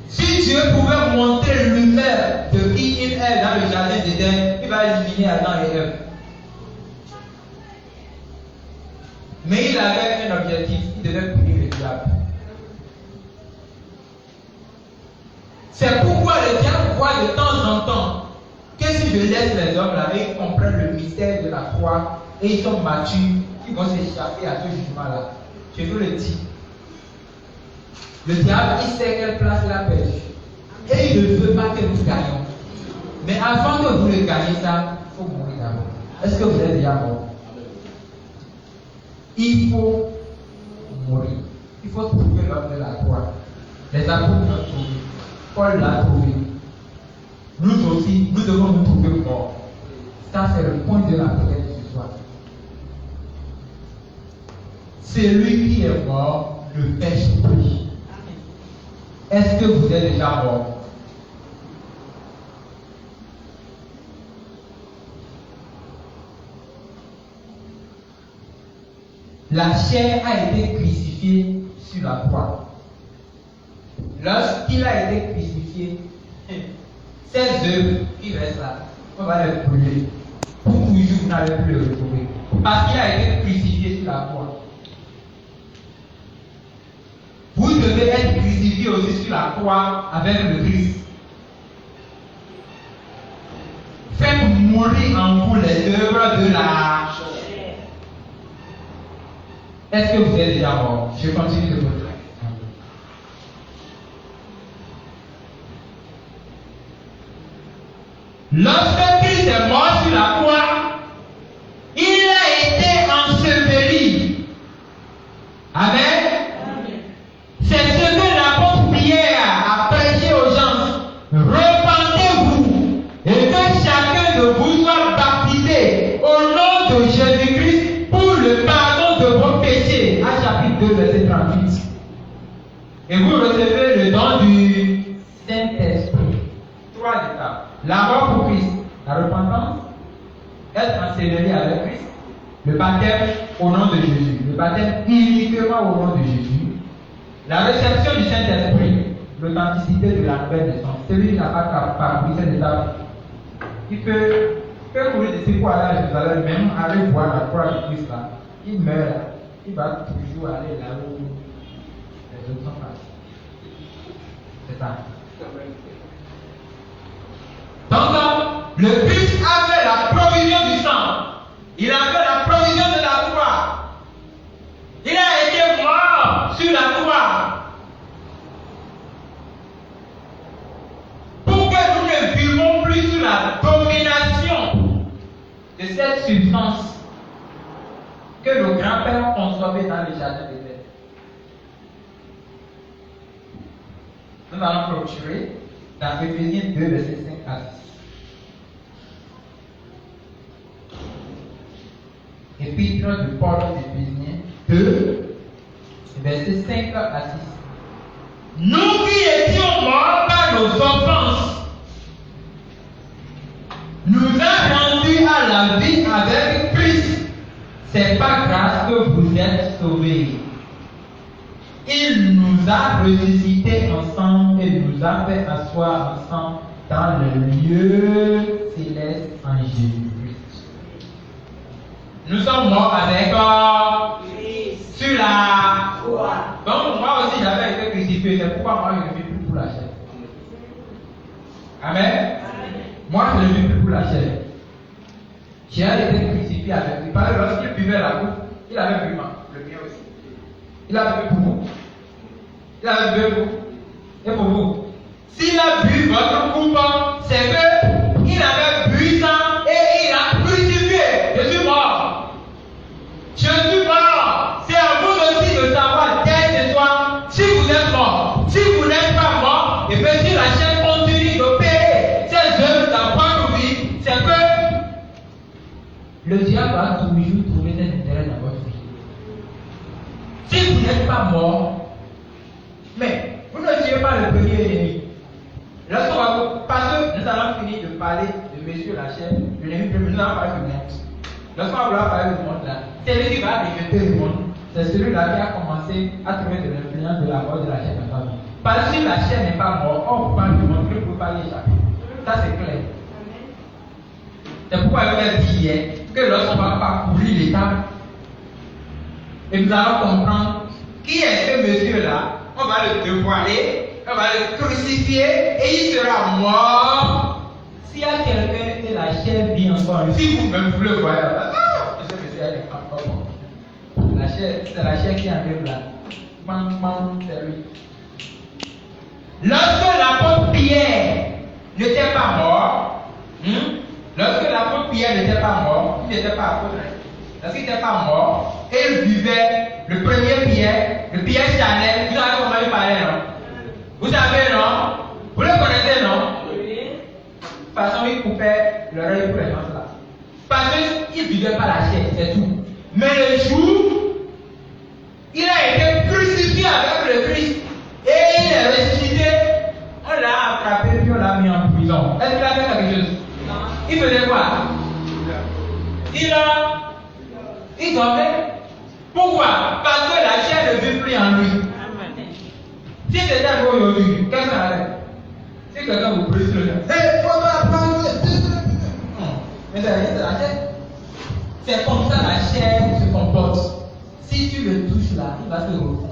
Si Dieu pouvait montrer l'humeur de qui il est dans le jardin d'Éden, il va éliminer Adam et Ève. Mais il avait un objectif, il devait punir le diable. C'est pourquoi le diable voit de temps en temps que si je laisse les hommes là, ils comprennent le mystère de la croix et ils sont matures, ils vont s'échapper à ce jugement-là. Je vous le dis. Le diable, il sait quelle place il a perdu. Et il ne veut pas que nous gagnions. Mais avant que vous le gagnez, ça, il faut mourir d'abord. Est-ce que vous êtes déjà mort? Il faut mourir. Il faut trouver l'homme de la croix. Les apôtres l'ont trouvé. Paul l'a trouvé. Nous aussi, nous devons nous trouver morts. Ça, c'est le point de la prière de ce soir. C'est lui qui est mort, le pêche plus. Est-ce que vous êtes déjà mort? La chair a été crucifiée sur la croix. Lorsqu'il a été crucifié, ces œuvres qui restent là, on va les brûler. Pour toujours, vous n'allez plus le retrouver. Parce qu'il a été crucifié sur la croix. Vous devez être crucifié aussi sur la croix avec le Christ. Faites mourir en vous les œuvres de la chair. Est-ce que vous êtes déjà mort? Je continue de poser la question. Lorsque Christ est mort sur la croix, il a été enseveli. Amen. C'est ce que l'apôtre Pierre a prêché aux gens. Repentez-vous et que chacun de vous soit baptisé au nom de Jésus-Christ pour le pardon de vos péchés. À chapitre 2, verset 38. Et vous recevez le don du Saint-Esprit. 3 étapes. La mort pour Christ, la repentance, être enseveli avec Christ, le baptême au nom de Jésus. Le baptême uniquement au nom de Jésus. La réception du Saint-Esprit, l'authenticité de la nouvelle naissance. Celui qui n'a pas parcouru cette étape, il peut courir de ses poids à Jérusalem, même aller voir la croix de Christ là. Il meurt, il va toujours aller là où les autres sont passés. C'est ça. Donc, le Christ avait la provision du sang. Il avait la provision de la croix. Il a été mort sur la croix. Pour que nous ne vivons plus sous la domination cette substance que nos grands-pères ont consommée dans les jardins d'Éden. Nous allons clôturer dans Éphésiens 2, versets 5 à 6. Épître de Paul aux Éphésiens 2, versets 5 à 6. Nous qui étions morts par nos offenses, nous a rendus à la vie avec Christ. C'est par grâce que vous êtes sauvés. Il nous a ressuscités ensemble et nous a fait asseoir ensemble dans le lieu céleste en Jésus-Christ. Nous sommes morts avec Christ sur la croix. Donc moi aussi j'avais été crucifié, c'est pourquoi moi je ne vis plus pour la chair. Amen. Moi je ne vis plus pour la chair. J'ai été crucifié avec lui. Parce que lorsqu'il buvait la coupe, il avait bu le mien aussi. Il avait bu pour vous. Il avait bu pour vous. Et pour vous. S'il a bu votre coupe, c'est qu'il avait bu ça et il a crucifié. Je suis mort. Je suis mort. C'est à vous aussi de savoir dès ce soir si vous êtes mort. Si vous n'êtes pas mort, et bien si la chair continue d'opérer ces œuvres dans votre vie, c'est que le diable va toujours trouver cet intérêt dans votre vie. Si vous n'êtes pas mort, mais vous ne tuez pas le premier ennemi. Parce que nous allons finir de parler de Monsieur la chair, l'ennemi premier, nous allons parler du monde. Lorsqu'on va vouloir parler du monde là, c'est lui qui va rejeter le monde. C'est celui-là qui a commencé à trouver de l'influence de la mort de la chair dans sa vie. Parce que si la chair n'est pas morte, on vous parle du monde, vous ne pouvez pas y échapper. Ça c'est clair. C'est pourquoi je vous ai dit hier que lorsqu'on va parcourir l'étape, et nous allons comprendre qui est ce monsieur-là, on va le dévoiler, on va le crucifier et il sera mort. S'il y a quelqu'un et la chair vit encore, si vous-même vous le voyez, ce monsieur n'est pas mort. La chair, c'est la chair qui arrive là. Bang, bang, c'est lui. Lorsque l'apôtre Pierre n'était pas mort, lorsque l'apôtre Pierre n'était pas mort, il n'était pas apôtre. Lorsqu'il n'était pas mort, et il vivait le premier Pierre, le Pierre Chanel. Vous savez comment il parlait, non? Vous savez, non? Vous le connaissez, non? Oui. De toute façon, il coupait l'oreille pour les gens là. Parce qu'il ne vivait pas la chair, c'est tout. Mais le jour, il a été crucifié avec le Christ et il est ressuscité. On l'a attrapé puis on l'a mis en prison. Est-ce qu'il a fait quelque chose? Non. Il faisait quoi? Il dormait. Pourquoi? Parce que la chair ne vit plus en lui. Si c'était aujourd'hui, qu'est-ce que ça allait? Si quelqu'un vous brise le cœur, mais c'est rien de la chair. C'est comme ça la chair se comporte. Si tu le touches là, il va se refondre.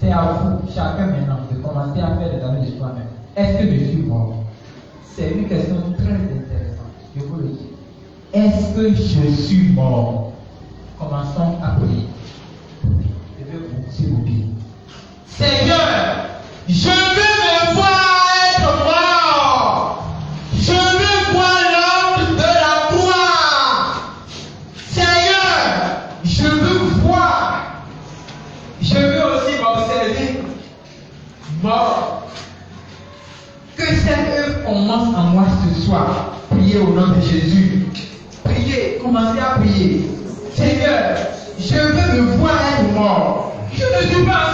C'est à vous, chacun maintenant, de commencer à faire des amis de soi-même. Est-ce que je suis mort? C'est une question très intéressante. Je vous le dis. Est-ce que je suis mort? Commençons à prier. Je veux vous, s'il vous plaît. Seigneur, je veux me voir être mort. Je veux voir l'homme de la croix. Seigneur, je veux voir. Je veux aussi m'observer mort. Que cette œuvre commence en moi ce soir. Priez au nom de Jésus. Priez, commencez à prier. Seigneur, je veux me voir être mort. Je ne suis pas